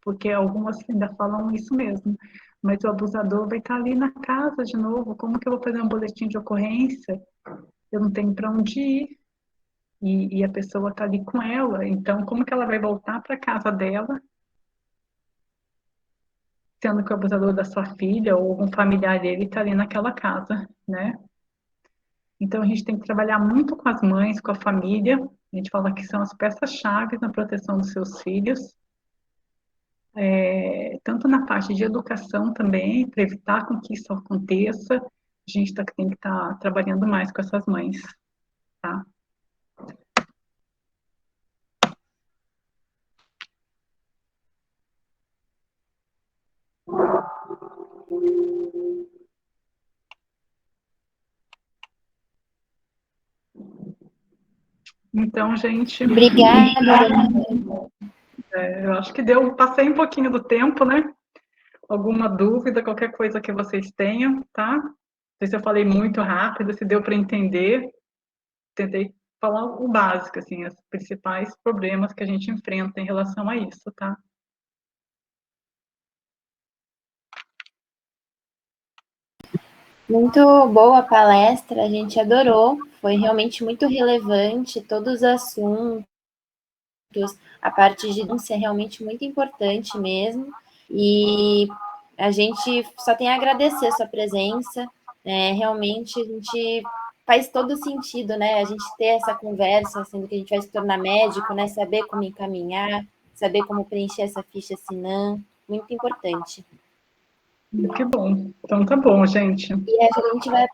Speaker 1: porque algumas ainda falam isso mesmo. Mas o abusador vai estar ali na casa de novo. Como que eu vou fazer um boletim de ocorrência? Eu não tenho para onde ir. E a pessoa está ali com ela. Então, como que ela vai voltar para a casa dela, sendo que o abusador da sua filha ou algum familiar dele está ali naquela casa, né? Então, a gente tem que trabalhar muito com as mães, com a família. A gente fala que são as peças-chave na proteção dos seus filhos. Tanto na parte de educação também, para evitar com que isso aconteça, a gente tem que estar trabalhando mais com essas mães, tá? Então, gente,
Speaker 2: Obrigada, dona.
Speaker 1: eu acho que passei um pouquinho do tempo, né? Alguma dúvida, qualquer coisa que vocês tenham, tá? Não sei se eu falei muito rápido, se deu para entender. Tentei falar o básico, assim, os principais problemas que a gente enfrenta em relação a isso, tá?
Speaker 2: Muito boa a palestra, a gente adorou. Foi realmente muito relevante, todos os assuntos, a parte de denúncia é realmente muito importante mesmo. E a gente só tem a agradecer a sua presença. Realmente a gente faz todo sentido, né? A gente ter essa conversa, sendo que a gente vai se tornar médico, né? Saber como encaminhar, saber como preencher essa ficha SINAM, muito importante.
Speaker 1: Que bom. Então tá bom, gente.
Speaker 2: E a gente vai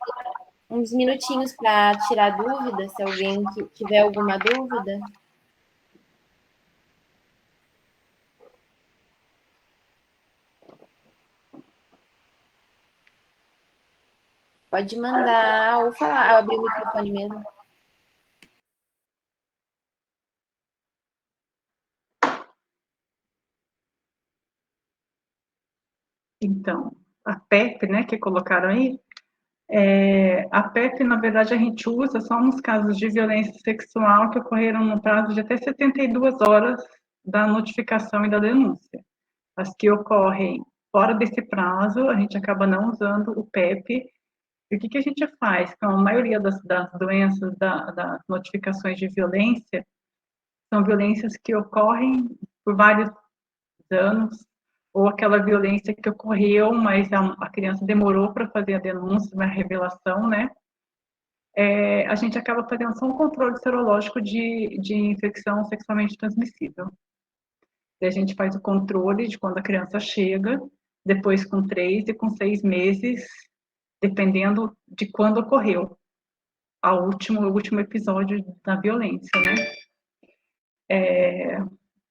Speaker 2: uns minutinhos para tirar dúvida, se alguém tiver alguma dúvida. Pode mandar ou falar, abrir o microfone mesmo.
Speaker 1: Então, a PEP, né, que colocaram aí, a PEP, na verdade, a gente usa só nos casos de violência sexual que ocorreram no prazo de até 72 horas da notificação e da denúncia. As que ocorrem fora desse prazo, a gente acaba não usando o PEP. E o que a gente faz? Com a maioria das doenças, das notificações de violência, são violências que ocorrem por vários anos, ou aquela violência que ocorreu, mas a criança demorou para fazer a denúncia, uma revelação, né? A gente acaba fazendo só um controle serológico de infecção sexualmente transmissível. E a gente faz o controle de quando a criança chega, depois com 3 e com 6 meses, dependendo de quando ocorreu o último episódio da violência, né?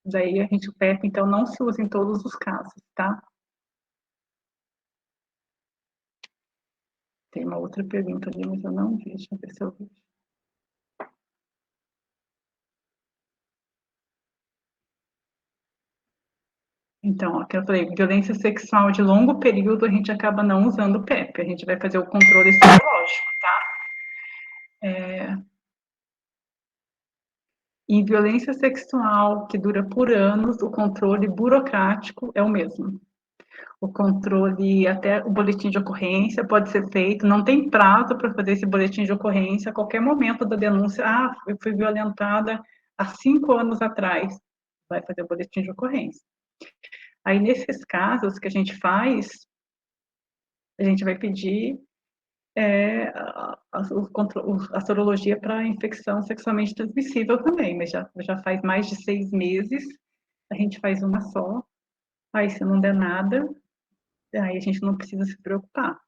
Speaker 1: Daí a gente, o PEP, então, não se usa em todos os casos, tá? Tem uma outra pergunta ali, mas eu não vi, deixa eu ver se eu vi. Então, ó, que eu falei, violência sexual de longo período, a gente acaba não usando o PEP, a gente vai fazer o controle serológico, tá? Em violência sexual que dura por anos, o controle burocrático é o mesmo. O controle, até o boletim de ocorrência pode ser feito, não tem prazo para fazer esse boletim de ocorrência, a qualquer momento da denúncia, eu fui violentada há 5 anos atrás, vai fazer o boletim de ocorrência. Aí, nesses casos que a gente faz, a gente vai pedir a sorologia para infecção sexualmente transmissível também, mas já faz mais de 6 meses, a gente faz uma só, aí se não der nada, aí a gente não precisa se preocupar,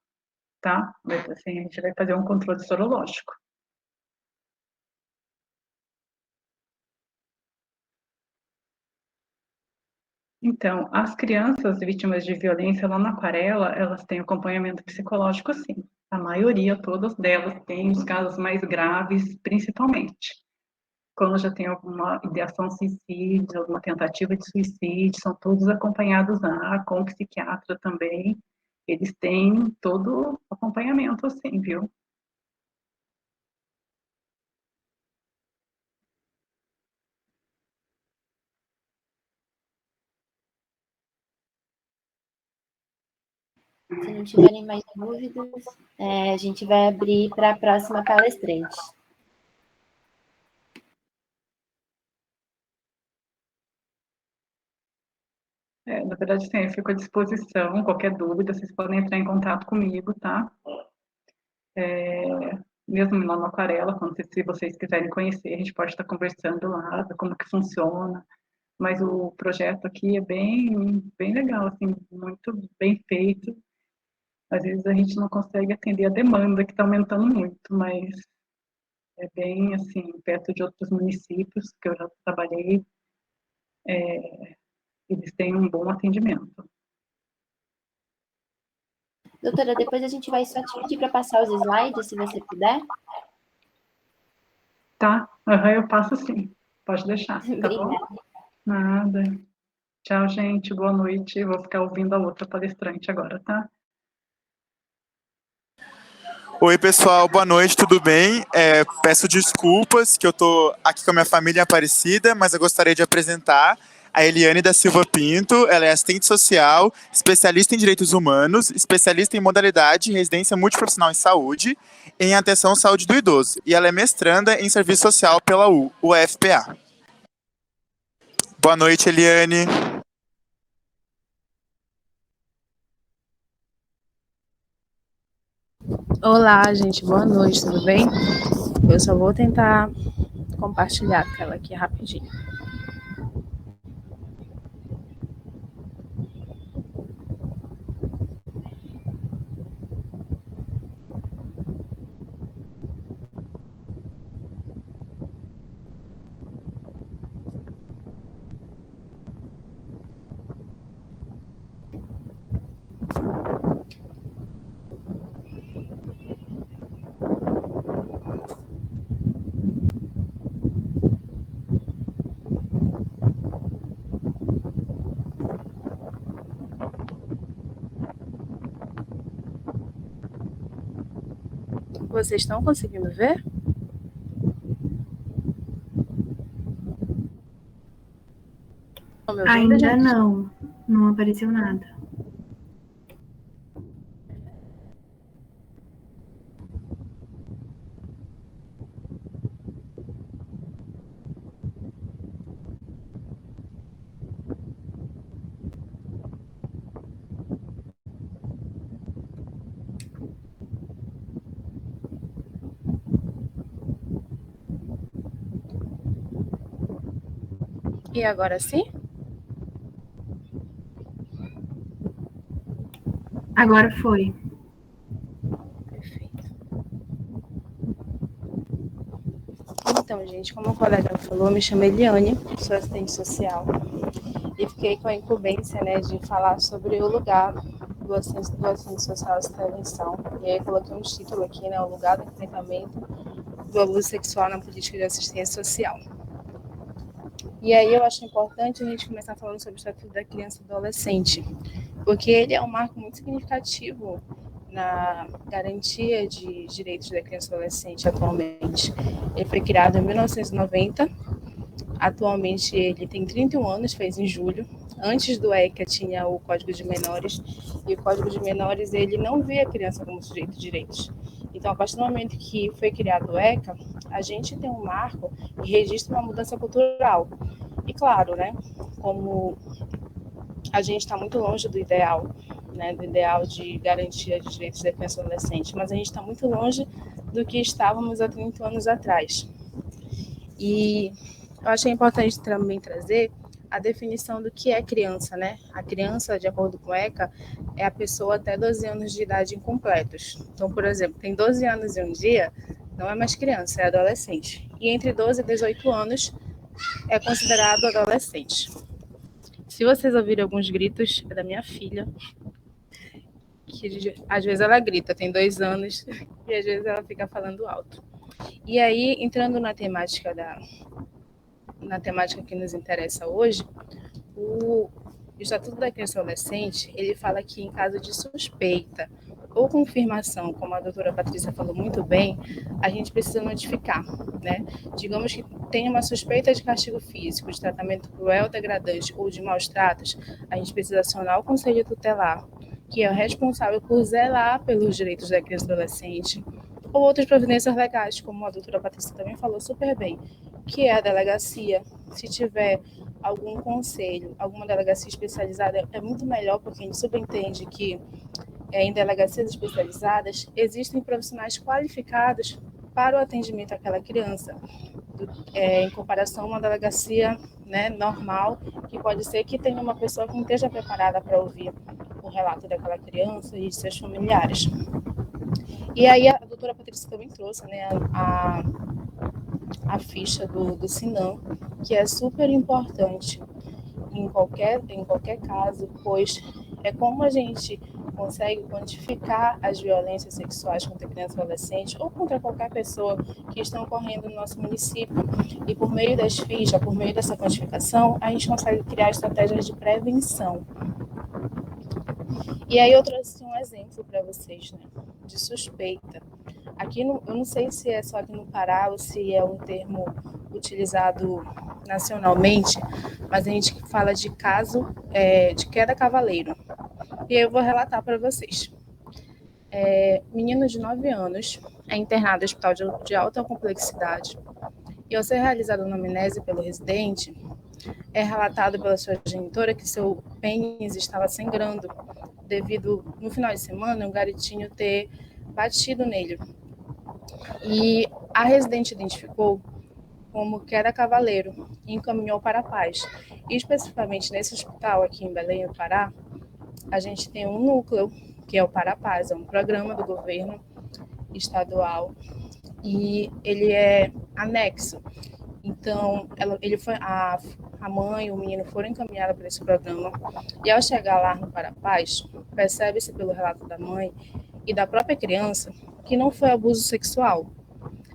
Speaker 1: tá? Mas assim, a gente vai fazer um controle sorológico. Então, as crianças vítimas de violência lá na Aquarela, elas têm acompanhamento psicológico, sim. A maioria, todas delas, têm os casos mais graves, principalmente. Quando já tem alguma ideação suicídio, alguma tentativa de suicídio, são todos acompanhados lá, com o psiquiatra também. Eles têm todo acompanhamento, assim, viu?
Speaker 2: Se não tiverem mais dúvidas, a gente vai abrir para a próxima palestrante.
Speaker 1: Na verdade, sim, eu fico à disposição. Qualquer dúvida, vocês podem entrar em contato comigo, tá? Mesmo lá no Aquarela, se vocês quiserem conhecer, a gente pode estar conversando lá, ver como que funciona. Mas o projeto aqui é bem legal, assim, muito bem feito. Às vezes a gente não consegue atender a demanda, que está aumentando muito, mas é bem, assim, perto de outros municípios que eu já trabalhei, eles têm um bom atendimento.
Speaker 2: Doutora, depois a gente vai só te pedir para passar os slides, se você puder.
Speaker 1: Tá, eu passo sim, pode deixar, tá bom? Nada. Tchau, gente, boa noite. Vou ficar ouvindo a outra palestrante agora, tá?
Speaker 3: Oi, pessoal, boa noite, tudo bem? Peço desculpas que eu tô aqui com a minha família Aparecida, mas eu gostaria de apresentar a Eliane da Silva Pinto. Ela é assistente social, especialista em direitos humanos, especialista em modalidade de residência multiprofissional em saúde, em atenção à saúde do idoso. E ela é mestranda em serviço social pela UFPA. Boa noite, Eliane.
Speaker 4: Olá, gente, boa noite, tudo bem? Eu só vou tentar compartilhar a tela aqui rapidinho. Vocês estão conseguindo ver?
Speaker 5: Ainda não, não apareceu nada.
Speaker 4: E agora sim?
Speaker 5: Agora foi.
Speaker 4: Perfeito. Então, gente, como a colega falou, me chamo Eliane, sou assistente social e fiquei com a incumbência, né, de falar sobre o lugar do assistente social nessa intervenção. E aí coloquei um título aqui, né, o lugar do enfrentamento do abuso sexual na política de assistência social. E aí eu acho importante a gente começar falando sobre o Estatuto da Criança e do Adolescente, porque ele é um marco muito significativo na garantia de direitos da criança e adolescente atualmente. Ele foi criado em 1990, atualmente ele tem 31 anos, fez em julho. Antes do ECA tinha o Código de Menores, e o Código de Menores ele não vê a criança como sujeito de direitos. Então, a partir do momento que foi criado o ECA, a gente tem um marco que registra uma mudança cultural. E claro, né, como a gente está muito longe do ideal, né, do ideal de garantia de direitos da criança e adolescente, mas a gente está muito longe do que estávamos há 30 anos atrás. E eu achei importante também trazer a definição do que é criança, né? A criança, de acordo com o ECA, é a pessoa até 12 anos de idade incompletos. Então, por exemplo, tem 12 anos e um dia, não é mais criança, é adolescente. E entre 12 e 18 anos é considerado adolescente. Se vocês ouvirem alguns gritos, é da minha filha, que às vezes ela grita, tem 2 anos, e às vezes ela fica falando alto. E aí, entrando na temática que nos interessa hoje, o Estatuto da Criança e Adolescente, ele fala que em caso de suspeita ou confirmação, como a doutora Patrícia falou muito bem, a gente precisa notificar, né? Digamos que tem uma suspeita de castigo físico, de tratamento cruel, degradante ou de maus tratos, a gente precisa acionar o Conselho Tutelar, que é o responsável por zelar pelos direitos da criança e adolescente, ou outras providências legais, como a doutora Patrícia também falou super bem, que é a delegacia. Se tiver algum conselho, alguma delegacia especializada, é muito melhor, porque a gente subentende que em delegacias especializadas existem profissionais qualificados para o atendimento àquela criança, em comparação a uma delegacia, né, normal, que pode ser que tenha uma pessoa que não esteja preparada para ouvir o relato daquela criança e de seus familiares. E aí a doutora Patrícia também trouxe, né, a ficha do SINAM, que é super importante em qualquer caso, pois é como a gente consegue quantificar as violências sexuais contra criança e adolescente ou contra qualquer pessoa que estão ocorrendo no nosso município. E por meio das fichas, por meio dessa quantificação, a gente consegue criar estratégias de prevenção. E aí eu trouxe um exemplo para vocês, né, de suspeita. Aqui eu não sei se é só aqui no Pará ou se é um termo utilizado nacionalmente, mas a gente fala de caso de queda cavaleiro. E eu vou relatar para vocês. Menino de 9 anos é internado no hospital de alta complexidade e, ao ser realizada uma anamnese pelo residente, é relatado pela sua genitora que seu pênis estava sangrando devido, no final de semana, um garotinho ter batido nele. E a residente identificou como queda cavaleiro e encaminhou para a Paz. E, especificamente nesse hospital aqui em Belém, no Pará, a gente tem um núcleo, que é o Parapaz, é um programa do governo estadual, e ele é anexo. Então, a mãe e o menino foram encaminhados para esse programa, e ao chegar lá no Parapaz, percebe-se pelo relato da mãe e da própria criança que não foi abuso sexual.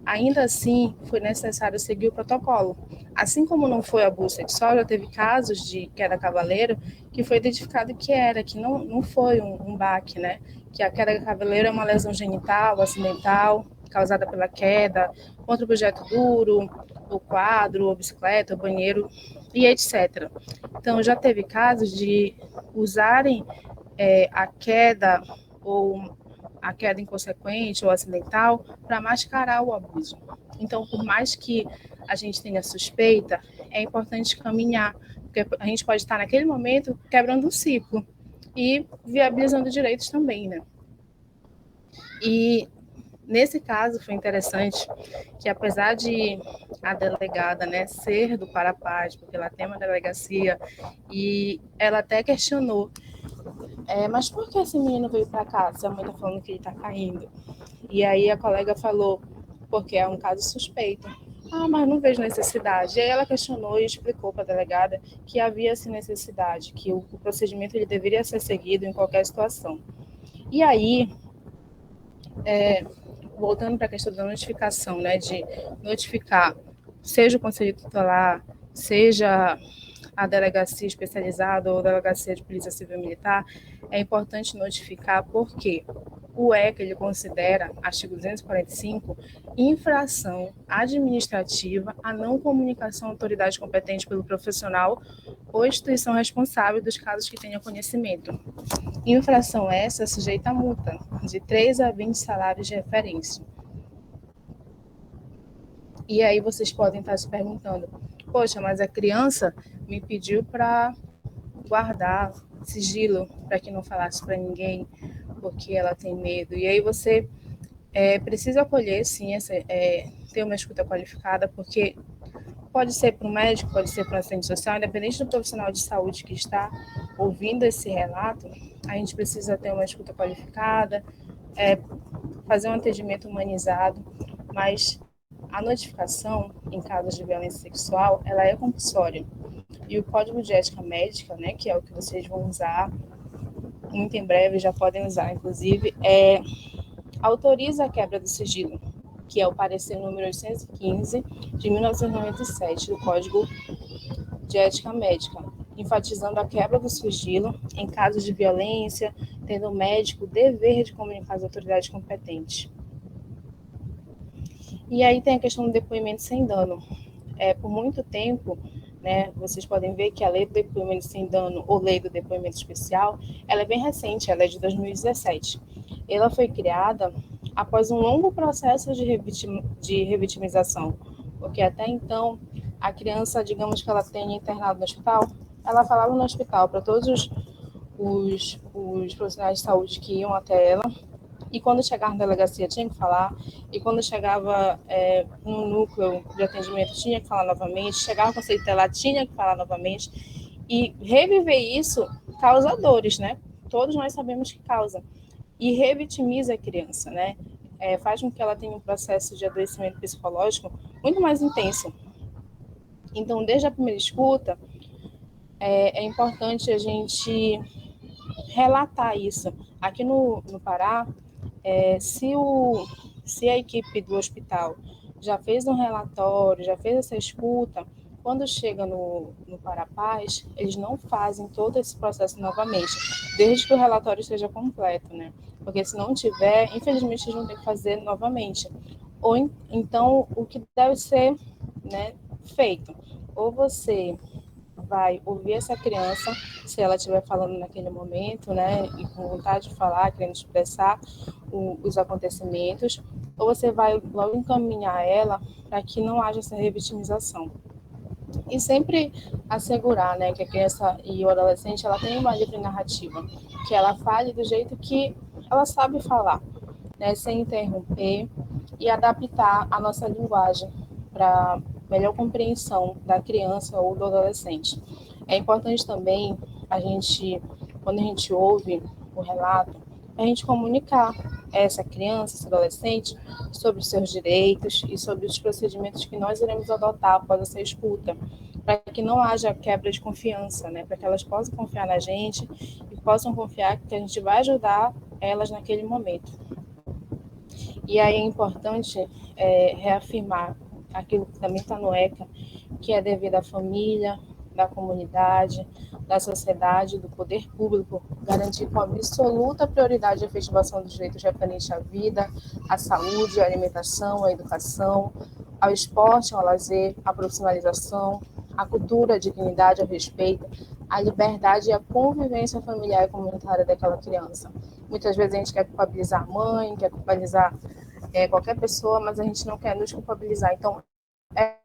Speaker 4: Ainda assim, foi necessário seguir o protocolo. Assim como não foi abuso sexual, já teve casos de queda cavaleiro que foi identificado que não foi um baque, né? Que a queda cavaleiro é uma lesão genital, acidental, causada pela queda, contra o objeto duro, o quadro, a bicicleta, o banheiro e etc. Então, já teve casos de usarem a queda ou a queda inconsequente ou acidental para mascarar o abuso. Então, por mais que a gente tenha suspeita, é importante caminhar, porque a gente pode estar naquele momento quebrando um ciclo e viabilizando direitos também, né? E nesse caso foi interessante que, apesar de a delegada, né, ser do Parapaz, porque ela tem uma delegacia, e ela até questionou, mas por que esse menino veio para cá se a mãe está falando que ele está caindo? E aí a colega falou, porque é um caso suspeito. Mas não vejo necessidade. E aí ela questionou e explicou para a delegada que havia essa necessidade, que o procedimento ele deveria ser seguido em qualquer situação. E aí, voltando para a questão da notificação, né, de notificar, seja o Conselho Tutelar, seja a delegacia especializada ou a delegacia de polícia civil militar, é importante notificar porque o ECA ele considera, artigo 245, infração administrativa a não comunicação à autoridade competente pelo profissional ou instituição responsável dos casos que tenha conhecimento. Infração essa sujeita a multa de 3 a 20 salários de referência. E aí vocês podem estar se perguntando, poxa, mas a criança me pediu para guardar sigilo, para que não falasse para ninguém, porque ela tem medo. E aí você precisa acolher, sim, ter uma escuta qualificada, porque pode ser para um médico, pode ser para um assistente social, independente do profissional de saúde que está ouvindo esse relato, a gente precisa ter uma escuta qualificada, fazer um atendimento humanizado, mas a notificação em casos de violência sexual, ela é compulsória. E o Código de Ética Médica, né, que é o que vocês vão usar muito em breve, já podem usar, inclusive, autoriza a quebra do sigilo, que é o parecer número 815 de 1997 do Código de Ética Médica, enfatizando a quebra do sigilo em casos de violência, tendo o médico o dever de comunicar às autoridades competentes. E aí tem a questão do depoimento sem dano. Por muito tempo, né, vocês podem ver que a lei do depoimento sem dano, ou lei do depoimento especial, ela é bem recente, ela é de 2017. Ela foi criada após um longo processo de revitimização, porque até então, a criança, digamos que ela tenha internado no hospital, ela falava no hospital para todos os profissionais de saúde que iam até ela, e quando chegava na delegacia tinha que falar, e quando chegava no núcleo de atendimento tinha que falar novamente, chegava no conselho tutelar tinha que falar novamente, e reviver isso causa dores, né? Todos nós sabemos que causa. E revitimiza a criança, né? Faz com que ela tenha um processo de adoecimento psicológico muito mais intenso. Então, desde a primeira escuta, é importante a gente relatar isso. Aqui no Pará, se a equipe do hospital já fez um relatório, já fez essa escuta, quando chega no Parapaz, eles não fazem todo esse processo novamente, desde que o relatório esteja completo, né? Porque se não tiver, infelizmente, eles vão ter que fazer novamente. Ou então, o que deve ser, né, feito? Ou você vai ouvir essa criança, se ela estiver falando naquele momento, né, e com vontade de falar, querendo expressar os acontecimentos, ou você vai logo encaminhar ela para que não haja essa revitimização. E sempre assegurar, né, que a criança e o adolescente ela tem uma livre narrativa, que ela fale do jeito que ela sabe falar, né, sem interromper, e adaptar a nossa linguagem para melhor compreensão da criança ou do adolescente. É importante também quando a gente ouve o relato, a gente comunicar essa criança, esse adolescente, sobre os seus direitos e sobre os procedimentos que nós iremos adotar após essa escuta, para que não haja quebra de confiança, né? Para que elas possam confiar na gente e possam confiar que a gente vai ajudar elas naquele momento. E aí é importante reafirmar aquilo que também está no ECA, que é dever da família, da comunidade, da sociedade, do poder público, garantir com absoluta prioridade a efetivação dos direitos referentes à vida, à saúde, à alimentação, à educação, ao esporte, ao lazer, à profissionalização, à cultura, à dignidade, ao respeito, à liberdade e à convivência familiar e comunitária daquela criança. Muitas vezes a gente quer culpabilizar a mãe, quer culpabilizar qualquer pessoa, mas a gente não quer nos culpabilizar. Então, é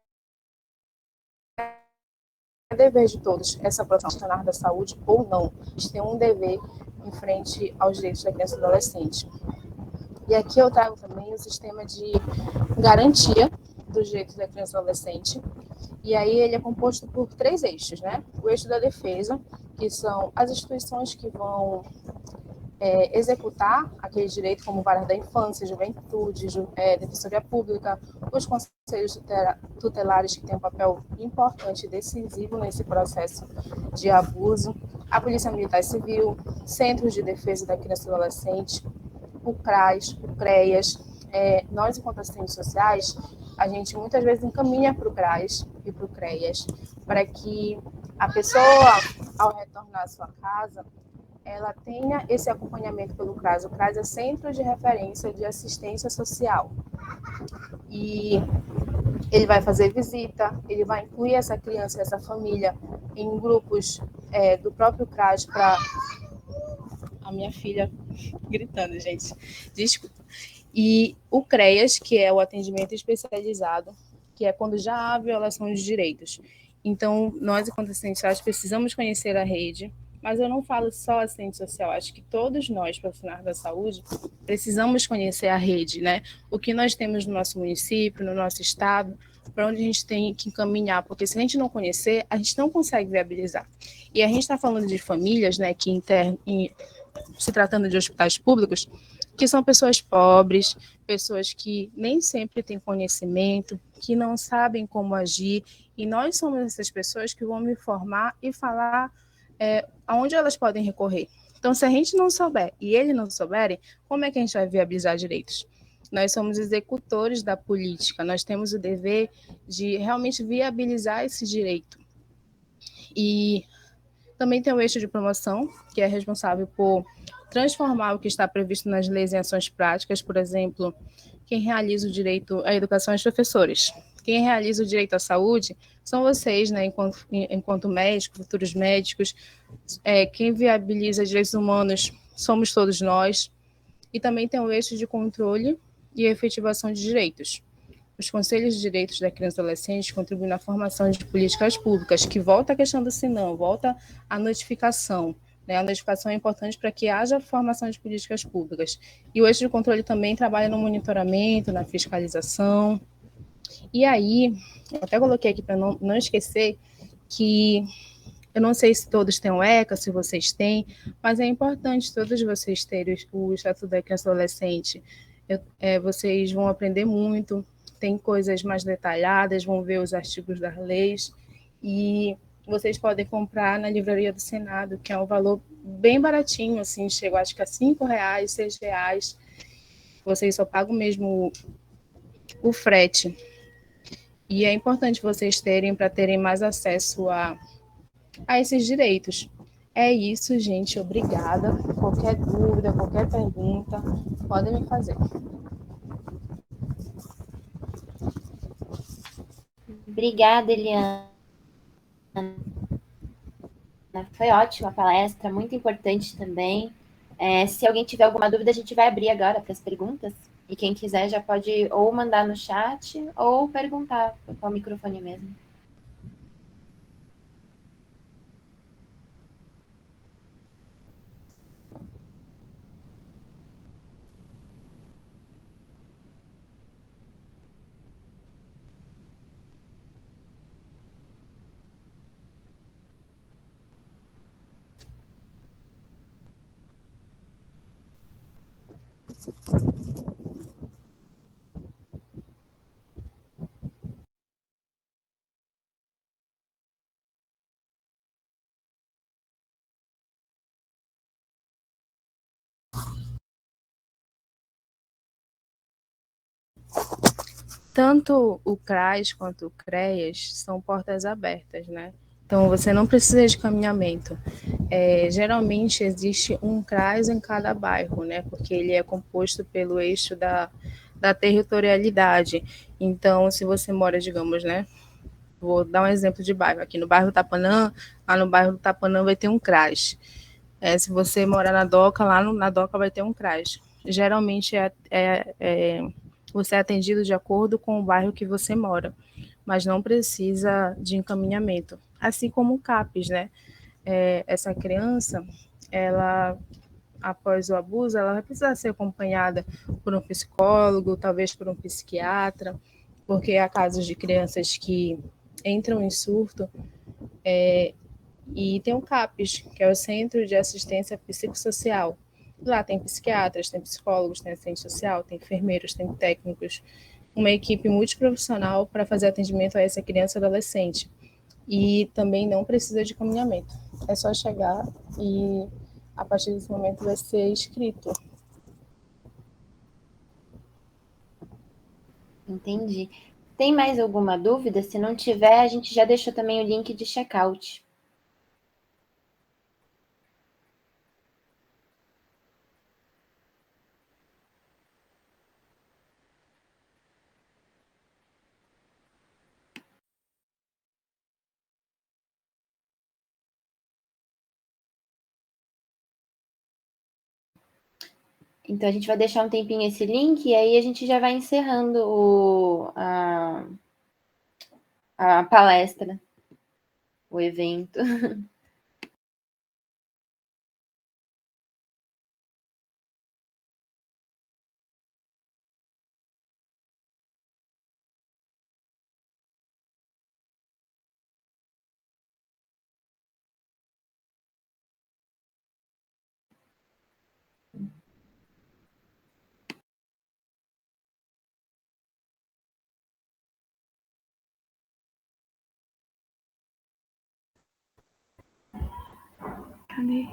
Speaker 4: dever de todos essa profissional da saúde ou não. A gente tem um dever em frente aos direitos da criança e do adolescente. E aqui eu trago também o sistema de garantia dos direitos da criança e do adolescente. E aí ele é composto por 3 eixos, né? O eixo da defesa, que são as instituições que vão executar aquele direito, como vara da infância, juventude, defensoria pública, os conselhos tutelares, que têm um papel importante e decisivo nesse processo de abuso, a Polícia Militar e Civil, Centros de Defesa da Criança e do Adolescente, o CRAS, o CREAS. Nós, enquanto assistentes sociais, a gente muitas vezes encaminha para o CRAS e para o CREAS, para que a pessoa, ao retornar à sua casa, ela tenha esse acompanhamento pelo CRAS. O CRAS é Centro de Referência de Assistência Social. E ele vai fazer visita, ele vai incluir essa criança, essa família, em grupos do próprio CRAS para... A minha filha gritando, gente. Desculpa. E o CREAS, que é o atendimento especializado, que é quando já há violação de direitos. Então, nós, enquanto assistentes sociais, precisamos conhecer a rede, mas eu não falo só assistente social, acho que todos nós, profissionais da saúde, precisamos conhecer a rede, né? O que nós temos no nosso município, no nosso estado, para onde a gente tem que encaminhar, porque se a gente não conhecer, a gente não consegue viabilizar. E a gente está falando de famílias, né, que se tratando de hospitais públicos, que são pessoas pobres, pessoas que nem sempre têm conhecimento, que não sabem como agir, e nós somos essas pessoas que vão me informar e falar aonde elas podem recorrer. Então, se a gente não souber e eles não souberem, como é que a gente vai viabilizar direitos? Nós somos executores da política, nós temos o dever de realmente viabilizar esse direito. E também tem o eixo de promoção, que é responsável por transformar o que está previsto nas leis em ações práticas. Por exemplo, quem realiza o direito à educação é os professores. Quem realiza o direito à saúde são vocês, né, enquanto médicos, futuros médicos. Quem viabiliza direitos humanos somos todos nós. E também tem o eixo de controle e efetivação de direitos. Os conselhos de direitos da criança e adolescente contribuem na formação de políticas públicas, que volta à questão do Sinam, volta à notificação. Né? A notificação é importante para que haja formação de políticas públicas. E o eixo de controle também trabalha no monitoramento, na fiscalização. E aí, eu até coloquei aqui para não esquecer que eu não sei se todos têm o ECA, se vocês têm, mas é importante todos vocês terem o Estatuto da Criança e Adolescente. Vocês vão aprender muito, tem coisas mais detalhadas, vão ver os artigos das leis, e vocês podem comprar na livraria do Senado, que é um valor bem baratinho, assim, chega acho que a R$5, R$6. Vocês só pagam mesmo o frete. E é importante vocês terem para terem mais acesso a esses direitos. É isso, gente. Obrigada. Qualquer dúvida, qualquer pergunta, podem me fazer.
Speaker 2: Obrigada, Eliana. Foi ótima a palestra, muito importante também. Se alguém tiver alguma dúvida, a gente vai abrir agora para as perguntas. E quem quiser já pode ou mandar no chat ou perguntar com o microfone mesmo.
Speaker 4: Tanto o CRAS quanto o CREAS são portas abertas, né? Então, você não precisa de caminhamento. Geralmente, existe um CRAS em cada bairro, né? Porque ele é composto pelo eixo da territorialidade. Então, se você mora, digamos, né? Vou dar um exemplo de bairro. Aqui no bairro Tapanã, lá no bairro do Tapanã vai ter um CRAS. Se você mora na Doca, lá na Doca vai ter um CRAS. Geralmente você é atendido de acordo com o bairro que você mora, mas não precisa de encaminhamento. Assim como o CAPES, né? Essa criança, ela, após o abuso, ela vai precisar ser acompanhada por um psicólogo, talvez por um psiquiatra, porque há casos de crianças que entram em surto, e tem o CAPES, que é o Centro de Assistência Psicossocial. Lá tem psiquiatras, tem psicólogos, tem assistente social, tem enfermeiros, tem técnicos, uma equipe multiprofissional para fazer atendimento a essa criança e adolescente. E também não precisa de caminhamento. É só chegar e, a partir desse momento, vai ser escrito.
Speaker 2: Entendi. Tem mais alguma dúvida? Se não tiver, a gente já deixou também o link de checkout. Então, a gente vai deixar um tempinho esse link e aí a gente já vai encerrando a palestra, o evento.
Speaker 5: Cadê?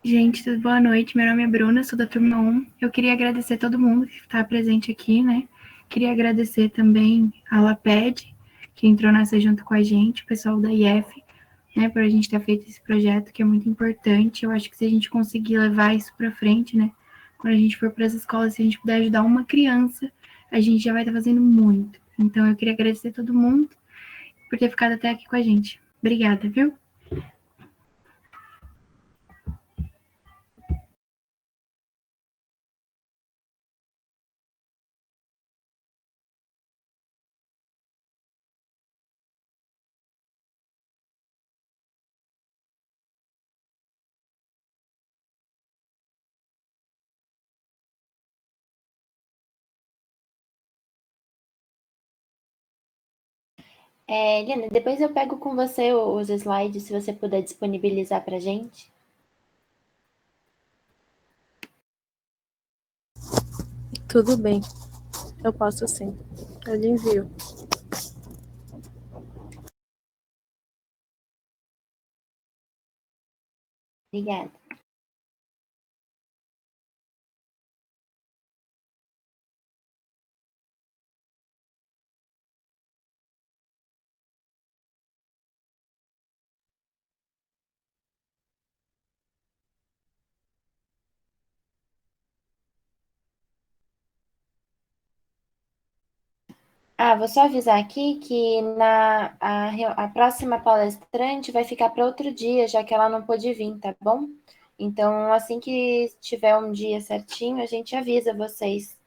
Speaker 5: Gente, tudo boa noite. Meu nome é Bruna, sou da turma 1. Eu queria agradecer a todo mundo que está presente aqui, né? Queria agradecer também a LAPED, que entrou nessa junto com a gente, o pessoal da IF, né, por a gente ter feito esse projeto, que é muito importante. Eu acho que se a gente conseguir levar isso para frente, né, quando a gente for para as escolas, se a gente puder ajudar uma criança, a gente já vai estar fazendo muito. Então, eu queria agradecer a todo mundo por ter ficado até aqui com a gente. Obrigada, viu?
Speaker 2: Eliana, depois eu pego com você os slides, se você puder disponibilizar para a gente.
Speaker 4: Tudo bem, eu posso sim. Eu lhe envio.
Speaker 2: Obrigada. Vou só avisar aqui que a próxima palestrante vai ficar para outro dia, já que ela não pôde vir, tá bom? Então, assim que tiver um dia certinho, a gente avisa vocês.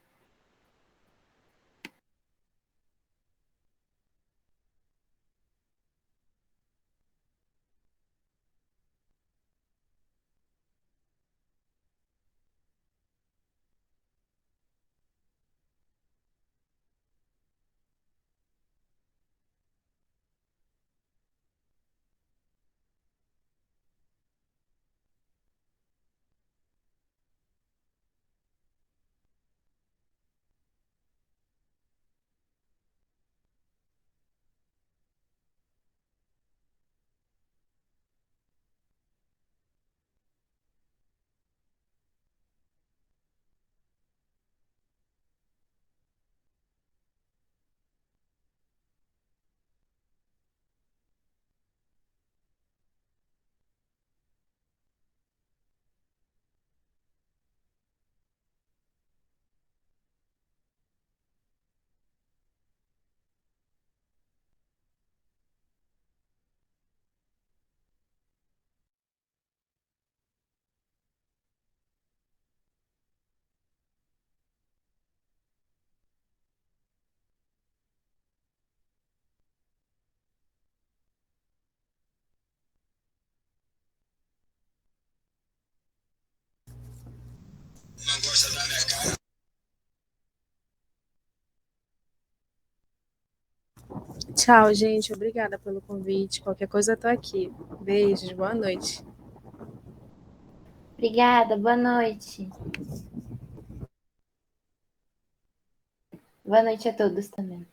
Speaker 4: Tchau, gente. Obrigada pelo convite. Qualquer coisa eu tô aqui. Beijos, boa noite.
Speaker 2: Obrigada, boa noite. Boa noite a todos também.